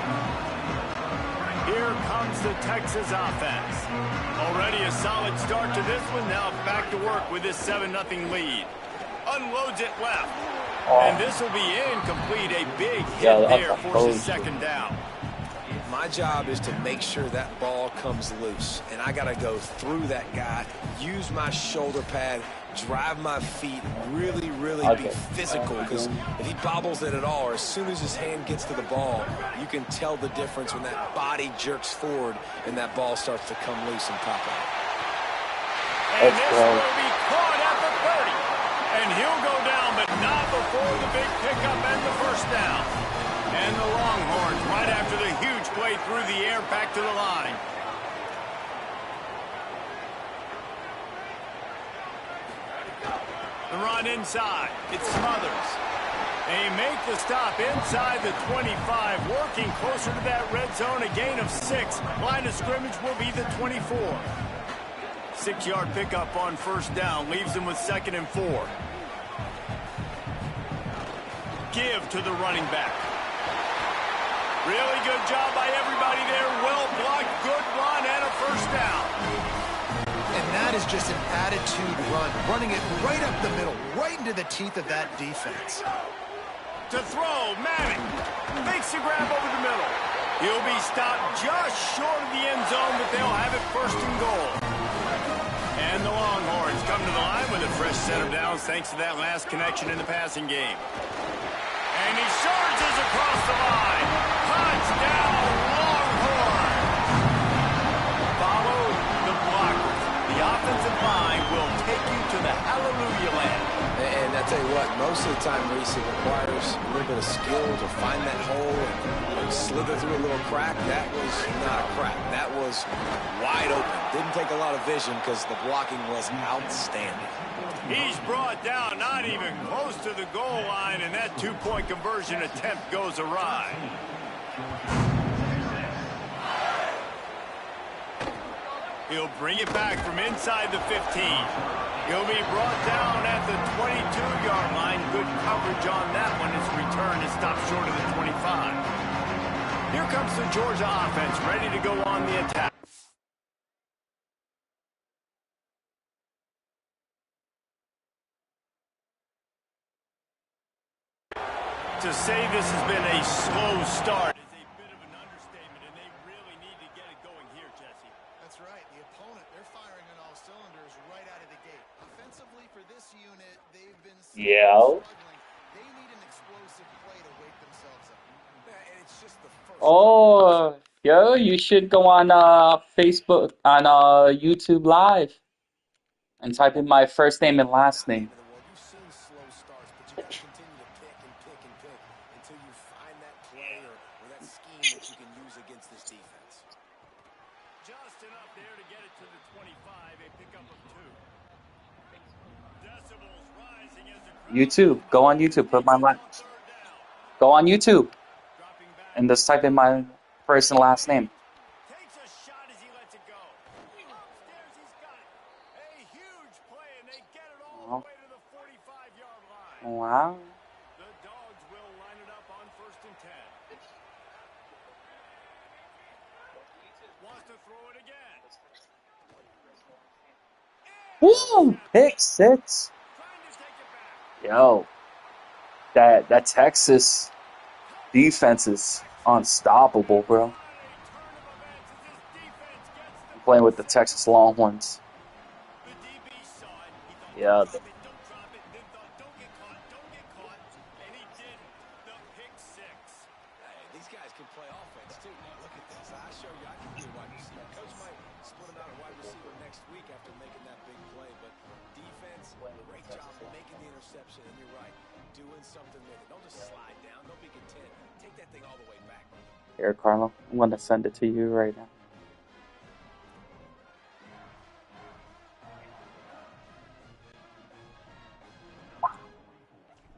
Here comes the Texas offense. Already a solid start to this one. Now back to work with this 7-0 lead. Unloads it left. And this will be incomplete. A big hit there forces 2nd down. My job is to make sure that ball comes loose. And I got to go through that guy, use my shoulder pad, drive my feet, really be physical. Because if he bobbles it at all, or as soon as his hand gets to the ball, you can tell the difference when that body jerks forward and that ball starts to come loose and pop out. And this will be caught at the 30. And he'll go down, but not before the big pickup and the 1st down. And the Longhorns, right after the huge play through the air, back to the line. The run inside. It's Smothers. They make the stop inside the 25, working closer to that red zone, a gain of 6. Line of scrimmage will be the 24. 6-yard pickup on 1st down, leaves them with 2nd and 4. Give to the running back. Really good job by everybody there. Well blocked, good run, and a 1st down. And that is just an attitude run, running it right up the middle, right into the teeth of that defense. To throw, Manning makes the grab over the middle. He'll be stopped just short of the end zone, but they'll have it 1st and goal. And the Longhorns come to the line with a fresh set of downs thanks to that last connection in the passing game. And he charges across the line. Touchdown, Longhorns! Follow the blockers. The offensive line will take you to the hallelujah land. And I tell you what, most of the time, Reese, it requires a little bit of skill to find that hole and slither through a little crack. That was not a crack. That was wide open. Didn't take a lot of vision because the blocking was outstanding. He's brought down, not even close to the goal line, and that two-point conversion attempt goes awry. He'll bring it back from inside the 15. He'll be brought down at the 22-yard line. Good coverage on that one. His return is stopped short of the 25. Here comes the Georgia offense, ready to go on the attack. To say this has been a slow start is a bit of an understatement, and they really need to get it going here, Jesse. That's right. The opponent, they're firing on all cylinders right out of the gate. Offensively, for this unit, they've been struggling. They need an explosive play to wake themselves up. And it's just the first. Oh, yo, you should go on Facebook, on YouTube Live, and type in my first name and last name. You've seen slow starts, but you got to continue to pick and pick and pick until you find that play or that scheme that you can use against this defense. Just enough there to get it to the 25, a pickup of 2. Decibels rising as the YouTube, go on YouTube, put my last. Go on YouTube, and just type in my first and last name. takes a shot as he lets it go. Upstairs, he's got it. A huge play, and they get it all the way to the 45-yard line. Wow. The Dogs will line it up on 1st and 10. Wants to throw it again. Woo! Pick 6. Trying to take it back. Yo, that Texas defense is unstoppable, bro. I'm playing with the Texas Longhorns. The DB saw it. He thought, Yeah. don't drop it. Then thought, don't get caught. And he didn't. The pick 6. Hey, these guys can play offense too. Now look at this. I show you I can be a wide receiver. Coach might split him out a wide receiver next week after making that big play, but defense, great job making the interception. And you're right, doing something with it. Don't just slide down. Don't be content. Take that thing all the way back. Here, Carlo, I'm gonna send it to you right now.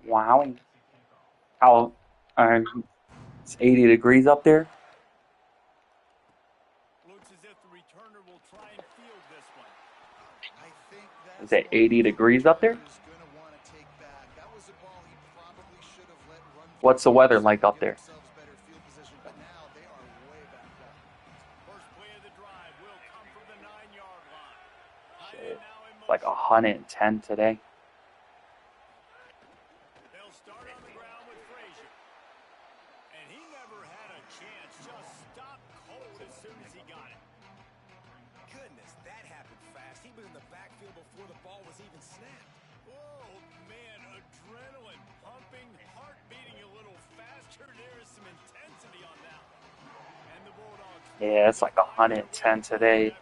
Wow. How? It's 80 degrees up there. Looks as if the returner will try and field this one. I think that's Is it 80 degrees up there? He's going to want to take back. That was a ball he probably should have let run. What's the weather like up there? Themselves better field position, but now they are way back up. First play of the drive will come from the 9-yard line. Tight end now in Like motion. 110 today. They'll start on the ground with Frazier. And he never had a chance. Just stopped cold as soon as he got it. Goodness, that happened fast. He was in the backfield before the ball was even snapped. Oh, man, adrenaline pumping, heart beating a little faster. There is some intensity on that one. And the Bulldogs Yeah, it's like 110 today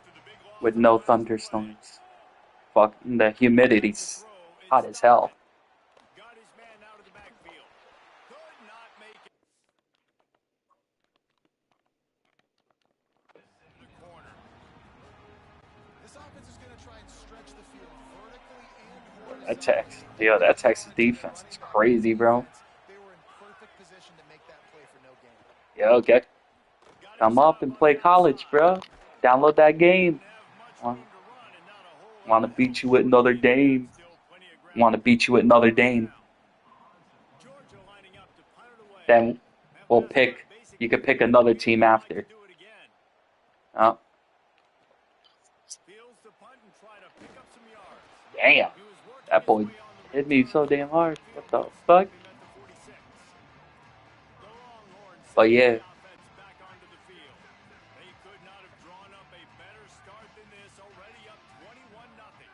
with no thunderstorms. Fuck, the humidity's hot as hell. got his man out of the backfield. Could not make it. The corner. This offense is going to try and stretch the field vertically and That Texas defense is crazy, bro. They were in perfect position to make that play for no gain. Yo, come up and play college, bro. Download that game. Want to beat you with Notre Dame. Want to beat you with Notre Dame. Georgia lining up to punt it away. Then we'll pick. You could pick another team after. Do it again. Oh, Fields the punt and try to pick up some yards. damn. He was working That his boy way on the hit me so damn hard. What the fuck? at the 46. The Longhorns But send yeah. the offense back onto the field. They could not have drawn up a better start than this, already up 21-0.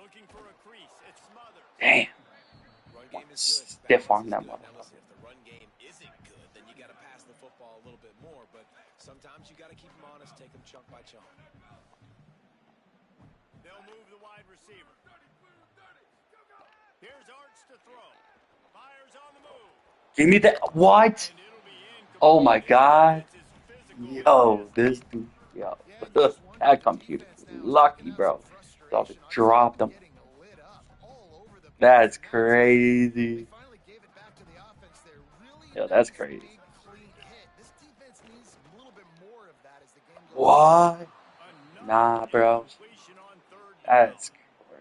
Looking for a crease. It's smothered. Damn. Run Want game to is good. stiff Balance arm is that good. Now motherfucker. listen, if the run game isn't good, then you got to pass the football a little bit more. But sometimes you got to keep them honest, take them chunk by chunk. They'll move the wide receiver. Here's Arch to throw. Fires on the move. Give me that. What? And it'll be incomplete. Oh my God. It's as physical Yo, as this dude. Yo. Yeah, and just one That more computer. defense now is Lucky, taking out bro. some Thought it frustration. dropped him. Getting lit up all over the That's pitch. crazy. They finally gave it back to the offense there. Really Yo, that's nice, crazy. big, clean hit. This defense needs a little bit more of that as the game goes What? another Nah, bro. incompletion on third down. That's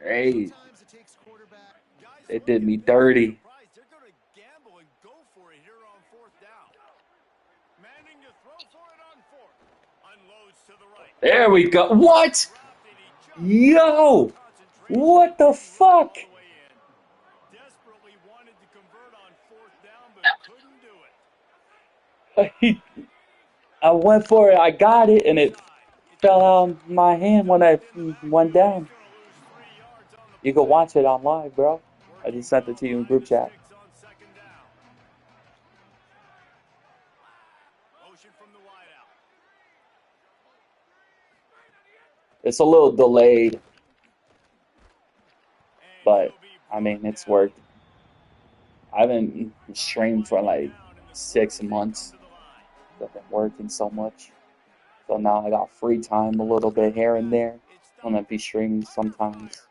crazy. Sometimes it takes quarterback. Guys It look did at me this dirty. surprise. They're going to gamble and go for it here on fourth down. Manning to throw for it on fourth. Unloads to the right. There we go. What? Dropped it. He just Yo! concentration What the all fuck? the way in. Desperately wanted to convert on fourth down, but couldn't do it. I went for it. I got it, and it fell out of my hand when I went down. He's going to lose 3 yards on the You can play. watch it on live, bro. I Working just sent it well to you in behind group the chat. sticks on second down. Motion from the wideout. It's a little delayed, And but he'll be I mean, brought it's down. worked. I haven't streamed for like 6 months. I've been working so much. So now I got free time a little bit here and there. I'm gonna be streaming sometimes.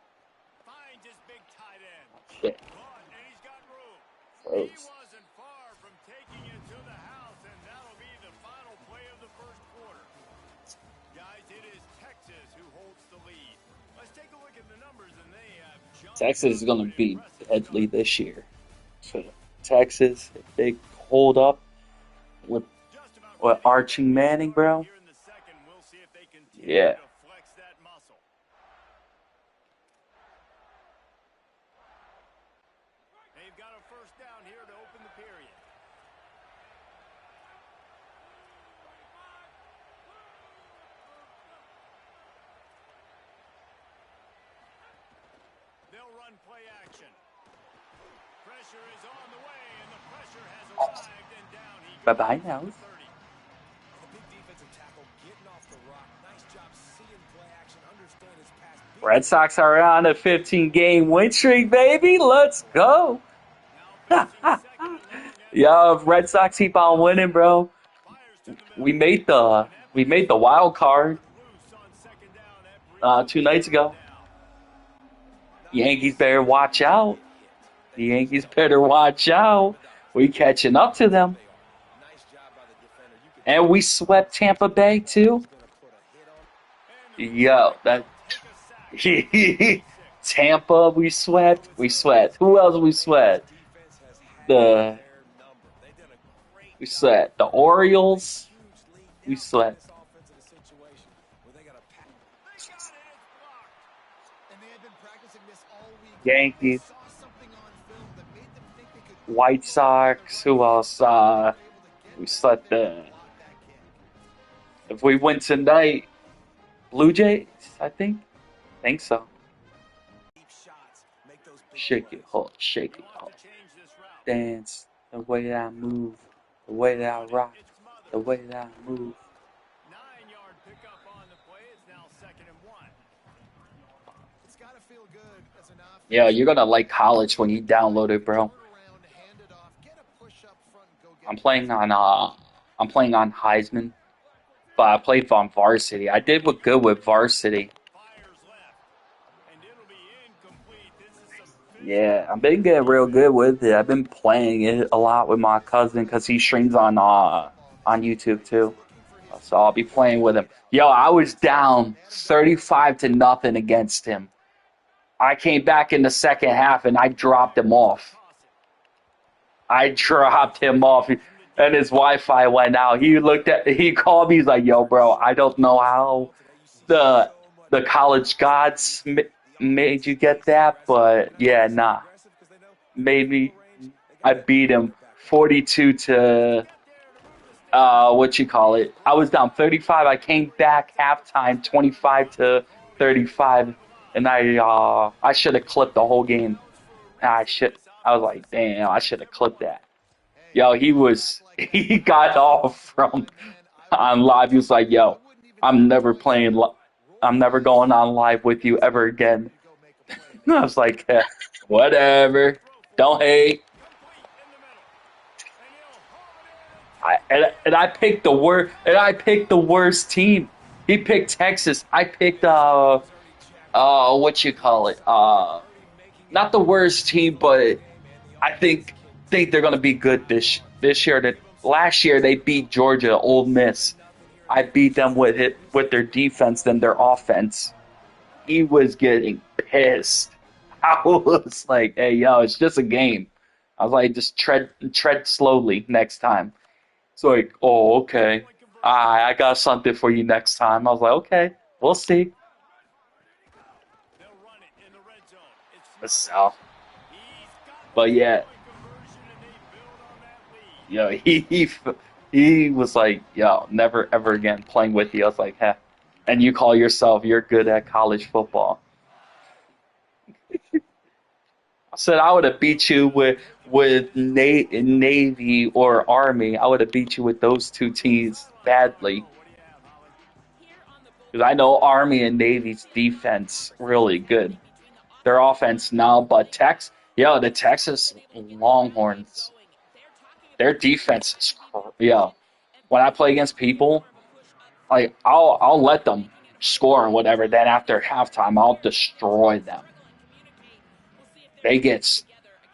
Finds his big tight end. Shit, Caught, and he's got room. He froze. wasn't far from taking it to the house, and that'll be the final play of the first quarter. Guys, it is Texas who holds the lead. Let's take a look at the numbers, and they have jumped Texas is up gonna with be impressive deadly numbers. this year. So Texas, if they hold up with Just about with ready to Archie get Manning, started bro. here in the second. We'll see if they continue Yeah. to flex that muscle. They've got a first down here to open the period. They'll run play action. Pressure is on the way, and the pressure has arrived, and down he goes. Bye-bye now. at the 30. The big defensive tackle getting off the rock. Nice job seeing play action, understand his pass. Red Sox are on a 15-game win streak, baby. Let's go. Now facing second and long at Yo, if Red Sox keep on winning, bro, fires to the middle. we made the wild card Loose on second down. That brings 2 nights ago. down. Yankees better watch out. The Yankees better watch out. We catching up to them. Nice job by the defender. You can And we swept Tampa Bay too. gonna put a hit on. Yo, that Take a sack. Tampa we swept. We swept. Who else we swept? Defense has had The their number. They did a great we job. swept the Orioles. Huge lead We down swept. this offense in a situation where they got a pack. They got it. It's blocked. And they had been practicing this all week. Yankees, They saw something on film that made them think they could White Sox. Who else? We swept the. If we win tonight, Blue Jays. I think so. Deep shots, make those big Shake it, plays. hold, shake it, They'll hold. have to change this route. Dance the way that I move, the way that I rock, It's smothered. the way that I move. 9-yard pickup on the play. It's now 2nd and 1. It's got to feel good as an offense. Yeah, you're gonna like college when you download it, bro. Turn around, hand it off, get a push up front and go get I'm playing on Heisman, but I played on varsity. I did good with varsity. Fires left. And it'll be incomplete. This is some Yeah, I've been getting real good with it. I've been playing it a lot with my cousin because he streams on YouTube too. So I'll be playing with him. Yo, I was down 35-0 against him. I came back in the second half and I dropped him off. And his Wi-Fi went out. He called me. He's like, "Yo, bro, I don't know how the college gods made you get that, but yeah, nah, made me. I beat him 42 to what you call it. I was down 35. I came back halftime 25-35, and I should have clipped the whole game. I was like, damn, I should have clipped that. Yo, he got off from on live. He was like, yo, I'm never playing. I'm never going on live with you ever again. I was like, whatever. Don't hate. And I picked the worst. And I picked the worst team. He picked Texas. I picked what you call it? Not the worst team, but I think they're gonna be good this year. That last year they beat Georgia, Ole Miss. I beat them with their defense than their offense. He was getting pissed. I was like, hey yo, it's just a game. I was like, just tread slowly next time. It's like, oh, okay. I got something for you next time. I was like, okay, we'll see. So, but yeah, yo, he was like, yo, never ever again playing with you. I was like, heh. And you call yourself you're good at college football. I said I would have beat you with Navy or Army. I would have beat you with those two teams badly. Because I know Army and Navy's defense really good. Their offense now, but the Texas Longhorns, their defense is, when I play against people, like I'll let them score and whatever. Then after halftime, I'll destroy them. They get.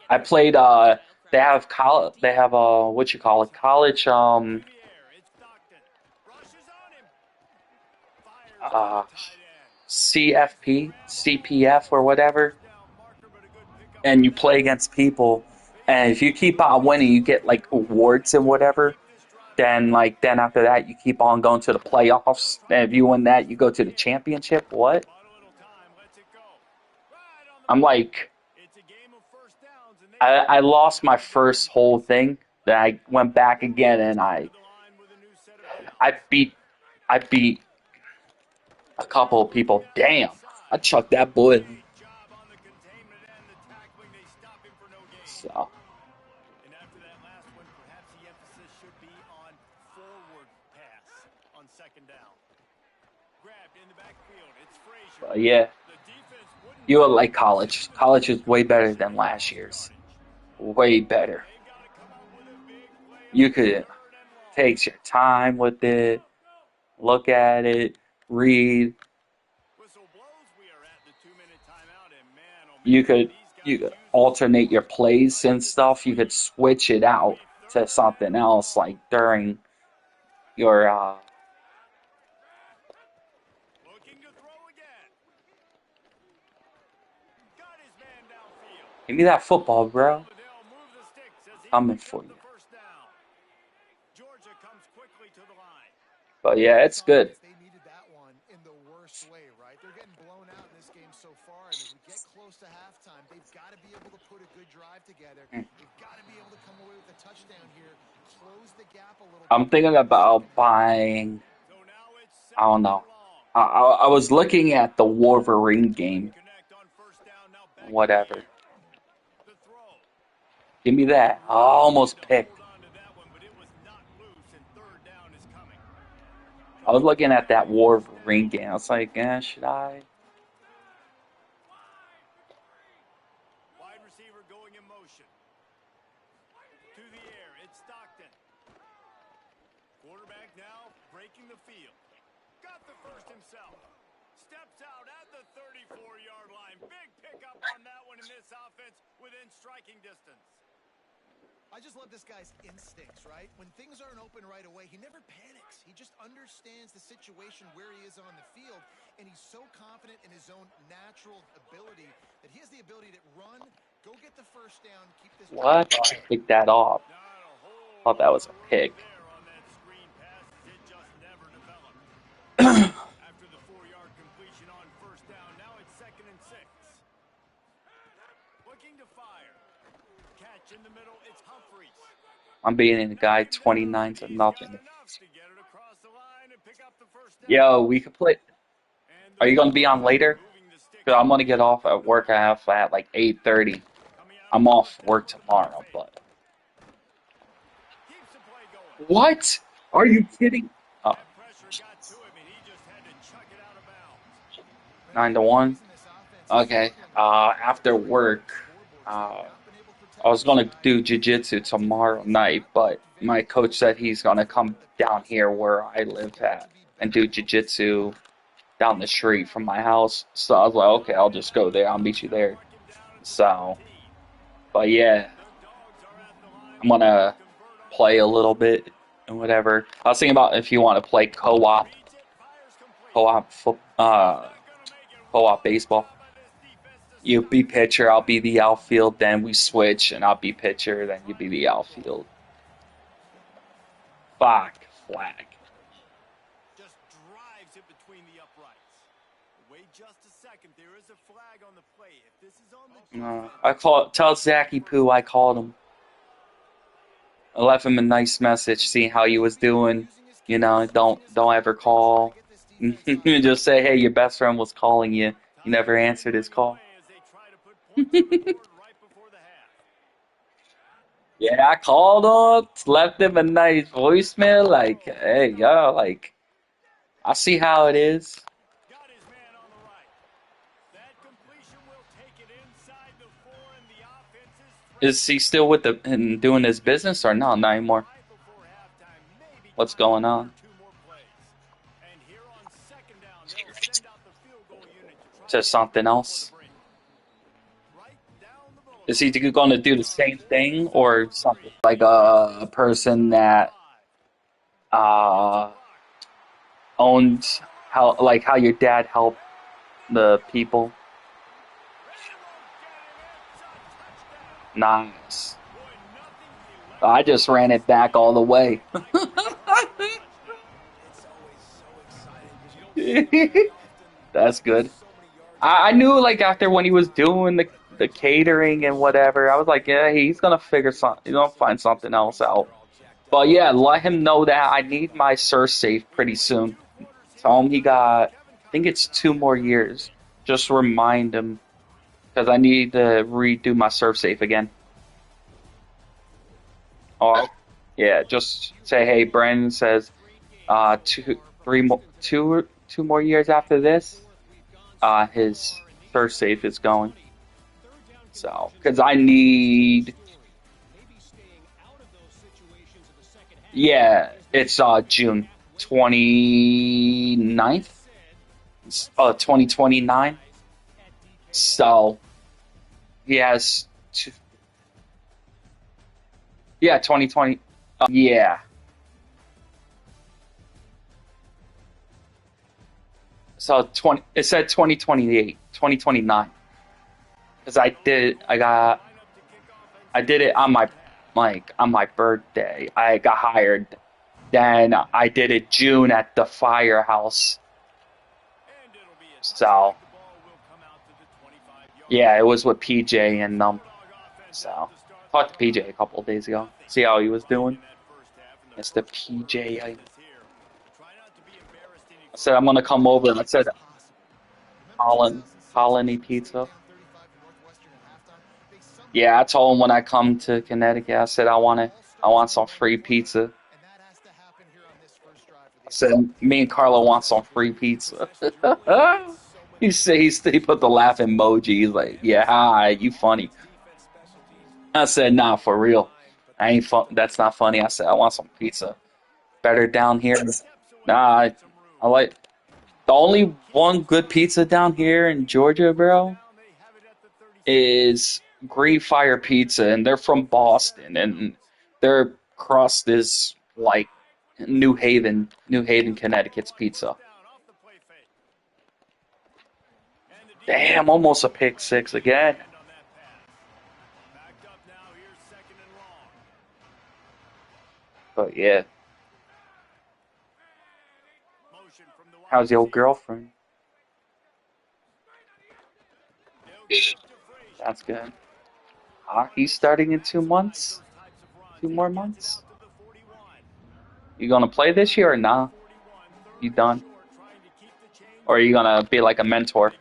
I played. They have college. They have what you call it? College. Uh, CFP, CPF, or whatever. And you play against people, and if you keep on winning, you get like awards and whatever. Then after that, you keep on going to the playoffs. And if you win that, you go to the championship. What? I'm like. I lost my first whole thing. Then I went back again, and I beat a couple of people. Damn, I chucked that boy. So, but yeah, you would like college. College is way better than last year's. Way better. You could take your time with it, look at it, read. You could alternate your plays and stuff. You could switch it out to something else, like during your. Give me that football, bro. Coming for you. But yeah, it's good. They needed that one in the worst way, right? They're getting blown out in this game so far, and as we get close to halftime, they've got to be able to put a good drive together. They've got to be able to come away with a touchdown here, close the gap a little bit. I'm thinking about buying. I don't know. I was looking at the Wolverine game. Whatever. Give me that. I almost picked. I was looking at that Wolverine game. I was like, should I? Wide receiver going in motion. To the air, it's Stockton. Quarterback now breaking the field. Got the first himself. Steps out at the 34-yard line. Big pickup on that one in this offense within striking distance. I just love this guy's instincts, right? When things aren't open right away, he never panics. He just understands the situation where he is on the field, and he's so confident in his own natural ability that he has the ability to run, go get the first down, keep this. What? Pick that off. Thought that was a pick. After the 4-yard completion on first down, now it's 2nd and 6. Looking to fire. Catch in the middle, it's Humphries. I'm beating the guy 29-0. Yo, we could play. Are you gonna be on later? I'm gonna get off at work. I have at like 8:30. I'm off work tomorrow, but what? Are you kidding? Oh, 9-1. Okay. After work, I was gonna do jiu-jitsu tomorrow night, but my coach said he's gonna come down here where I live at and do jiu-jitsu down the street from my house. So I was like, okay, I'll just go there. I'll meet you there. So, but yeah, I'm gonna play a little bit and whatever. I was thinking about if you want to play co-op baseball. You be pitcher, I'll be the outfield, then we switch, and I'll be pitcher, then you be the outfield. Fuck, flag. Just drives it between the uprights. Wait just a second. There is a flag on the plate. If this is on the Tell Zachy Poo I called him. I left him a nice message, seeing how he was doing. You know, don't ever call. Just say, hey, your best friend was calling you. You never answered his call. Yeah, I called him, left him a nice voicemail, like, hey, yo, like, I see how it is. got his man on the right. That completion will take it inside the 4, and the offense Is he still with and doing his business or no? Not anymore. right before halftime. Maybe What's going on? 2 more plays. And here on second down, they'll send out the field goal unit to try Just something else. right down the boulevard. Is he going to do the same thing or something? Like a person that owned how your dad helped the people. Nice. I just ran it back all the way. That's good. I knew like after when he was doing the catering and whatever, I was like, yeah, he's gonna figure something. He's gonna find something else out. But yeah, let him know that I need my surf safe pretty soon. Tell him he got, I think it's 2 more years. Just remind him because I need to redo my surf safe again. Oh, yeah, just say, hey, Brandon says, 2 more years after this, his surf safe is going. So, because I need, yeah, it's June 29th, 2029. So, he has yeah, 2020. Yeah. So it said 2028, 2029. Because I did it on my birthday. I got hired. Then I did it June at the firehouse. So yeah, it was with PJ and so talked to PJ a couple of days ago. See how he was doing. It's the PJ. I said I'm gonna come over. I said Colony Pizza. Yeah, I told him when I come to Connecticut, I said I want some free pizza. I said me and Carlo want some free pizza. He put the laugh emoji. He's like, yeah, hi, you funny. I said, nah, for real. I ain't fun. That's not funny. I said, I want some pizza. Better down here. Nah, I like the only one good pizza down here in Georgia, bro, is Great Fire Pizza, and they're from Boston, and their crust is like New Haven, Connecticut's pizza. Damn, almost a pick six again. But yeah. How's your girlfriend? That's good. Hockey's starting in 2 months? 2 more months? You gonna play this year or nah? You done? Or are you gonna be like a mentor?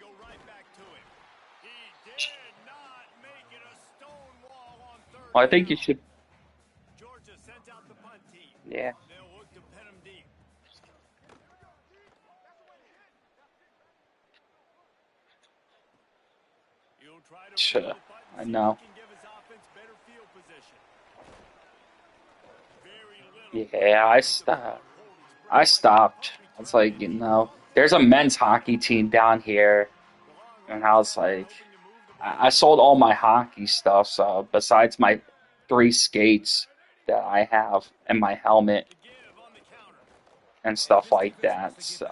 Well, I think you should. Georgia sent out the punt team. Yeah. They'll look to pen him deep. He'll try to Sure. pull the punt I and see if know. he can give his offense better field position. Very little. Yeah, I stopped. It's like, there's a men's hockey team down here, and I was like, I sold all my hockey stuff, so besides my 3 skates that I have and my helmet and stuff like that, so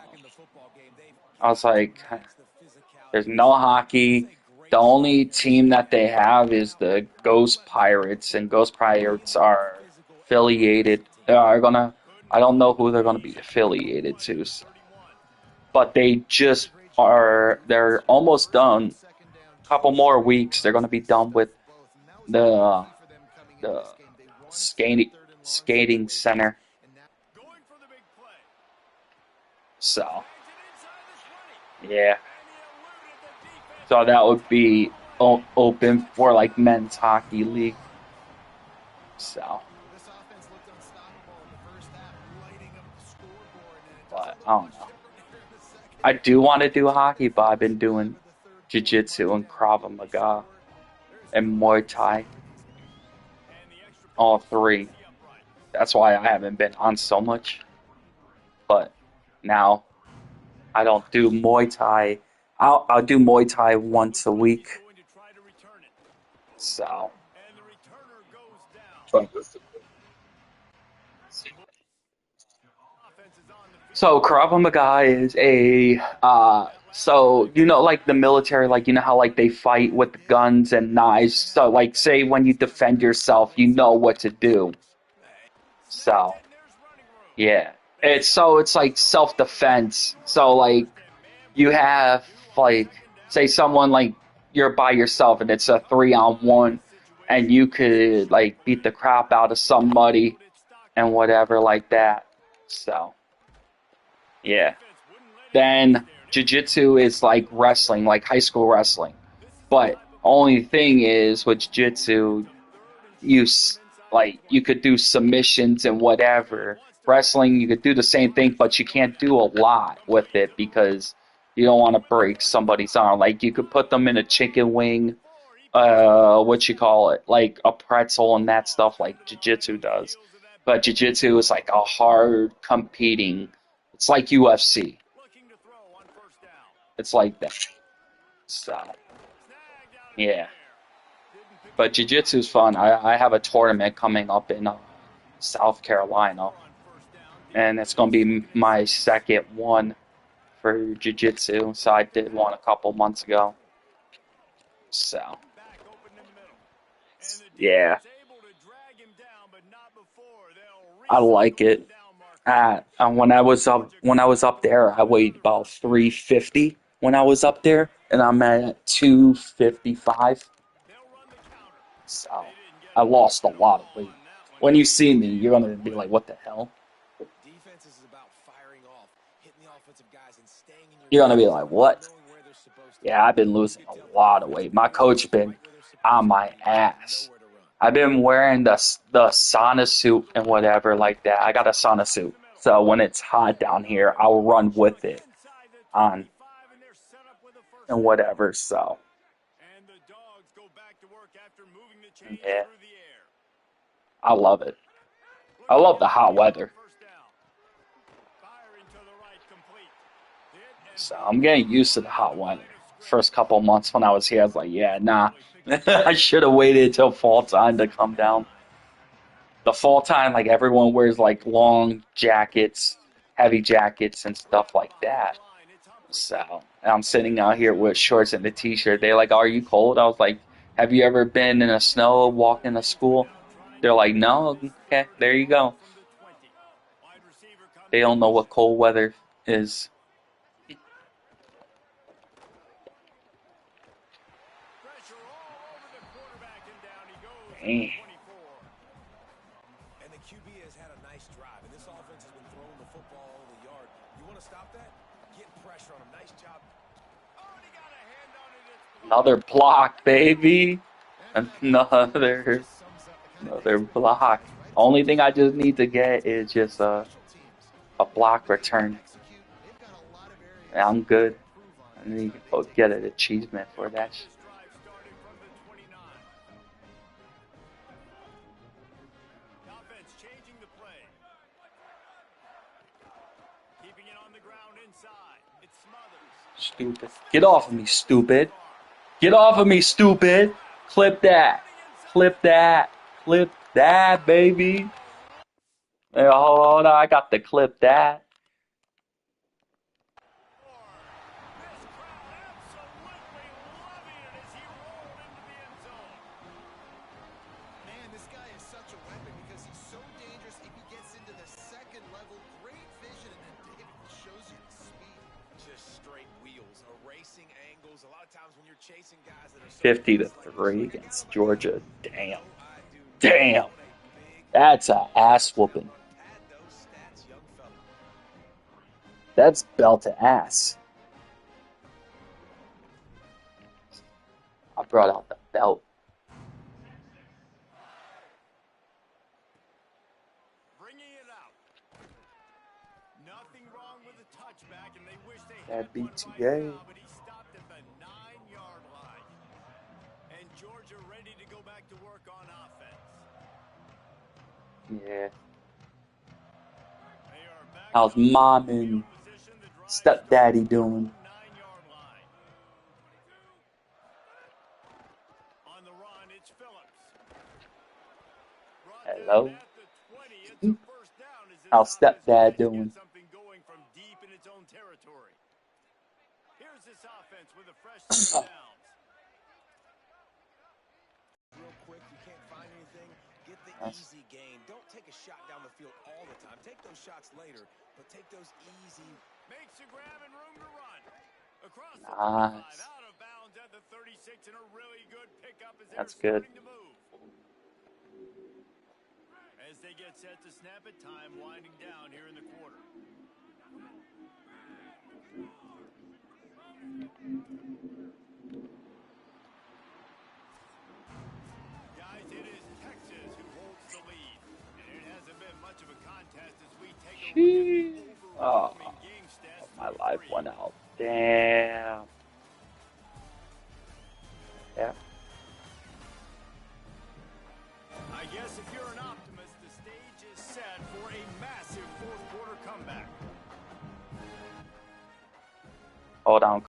I was like, there's no hockey. The only team that they have is the Ghost Pirates, and Ghost Pirates are affiliated. I don't know who they're gonna be affiliated to, but they just are. They're almost done. A couple more weeks, they're gonna be done with the the skating center. So yeah. So that would be open for like men's hockey league. So, but I don't know. I do want to do hockey, but I've been doing jiu-jitsu and Krav Maga and Muay Thai, all 3. That's why I haven't been on so much. But now I don't do Muay Thai. I'll do Muay Thai once a week. So, Krav Maga is so like the military, like how like they fight with guns and knives. So like say when you defend yourself, you know what to do. So yeah, it's like self-defense. So like you have like say someone like you're by yourself and it's a 3-on-1, and you could like beat the crap out of somebody and whatever like that. So yeah. Then jiu-jitsu is like wrestling, like high school wrestling. But only thing is with jiu-jitsu, you could do submissions and whatever. Wrestling, you could do the same thing, but you can't do a lot with it because you don't want to break somebody's arm. Like you could put them in a chicken wing, like a pretzel and that stuff like jiu-jitsu does. But jiu-jitsu is like a hard competing. It's like UFC. It's like that. So, yeah. But jiu-jitsu is fun. I have a tournament coming up in South Carolina, and it's going to be my second one for jiu-jitsu. So I did one a couple months ago. So, yeah. I like it. When I was up there, I weighed about 350 when I was up there, and I'm at 255. So I lost a lot of weight. When you see me, you're gonna be like, "What the hell?" You're gonna be like, "What?" Yeah, I've been losing a lot of weight. My coach been on my ass. I've been wearing the sauna suit and whatever like that. I got a sauna suit, so when it's hot down here, I'll run with it on and whatever. So yeah, I love it. I love the hot weather. So I'm getting used to the hot weather. First couple months when I was here, I was like, yeah, nah. I should have waited till fall time to come down. The fall time, like everyone wears like long jackets, heavy jackets and stuff like that. So I'm sitting out here with shorts and a t-shirt. They're like, "Are you cold?" I was like, "Have you ever been in the snow walking to school?" They're like, "No." Okay, there you go. They don't know what cold weather is. Dang. And the QB has had a nice drive, and this offense has been throwing the football over the yard. You want to stop that? Get pressure on him. Nice job. Another block, baby. Another. Another block. Only thing I just need to get is just a block return. And I'm good. I need to get an achievement for that. Stupid. Get off of me, stupid. Get off of me, stupid. Clip that. Clip that. Clip that, baby. Hey, hold on. I got to clip that. Man, this guy is such a weapon because he's so dangerous if he gets into the second level. Great vision, and then David shows you the speed. Just straight wheels, erasing angles. A lot of times when you're chasing guys that are so 50-3 against Georgia. Damn. Damn. That's a ass whooping. That's belt to ass. I brought out the belt. That BTA. But he stopped at the 9-yard line. And Georgia ready to go back to work on offense. Yeah. How's mom and stepdaddy doing? On the run, it's Phillips. Hello. How's stepdad doing? Something going from deep in its own territory. Here's this offense with a fresh downs. Real quick, you can't find anything, get the easy gain. Don't take a shot down the field all the time. Take those shots later, but take those easy. Makes a grab and room to run. Across the 45, Nice. out of bounds at the 36, and a really good pickup as they're That's good. starting to move. As they get set to snap it, time winding down here in the quarter. Guys, it is Texas who holds the lead. And it hasn't been much of a contest as we take a look at the overwhelming game stats. My life went out. Damn. Yeah. I guess if you're an optimist, the stage is set for a massive fourth quarter comeback. Hold on.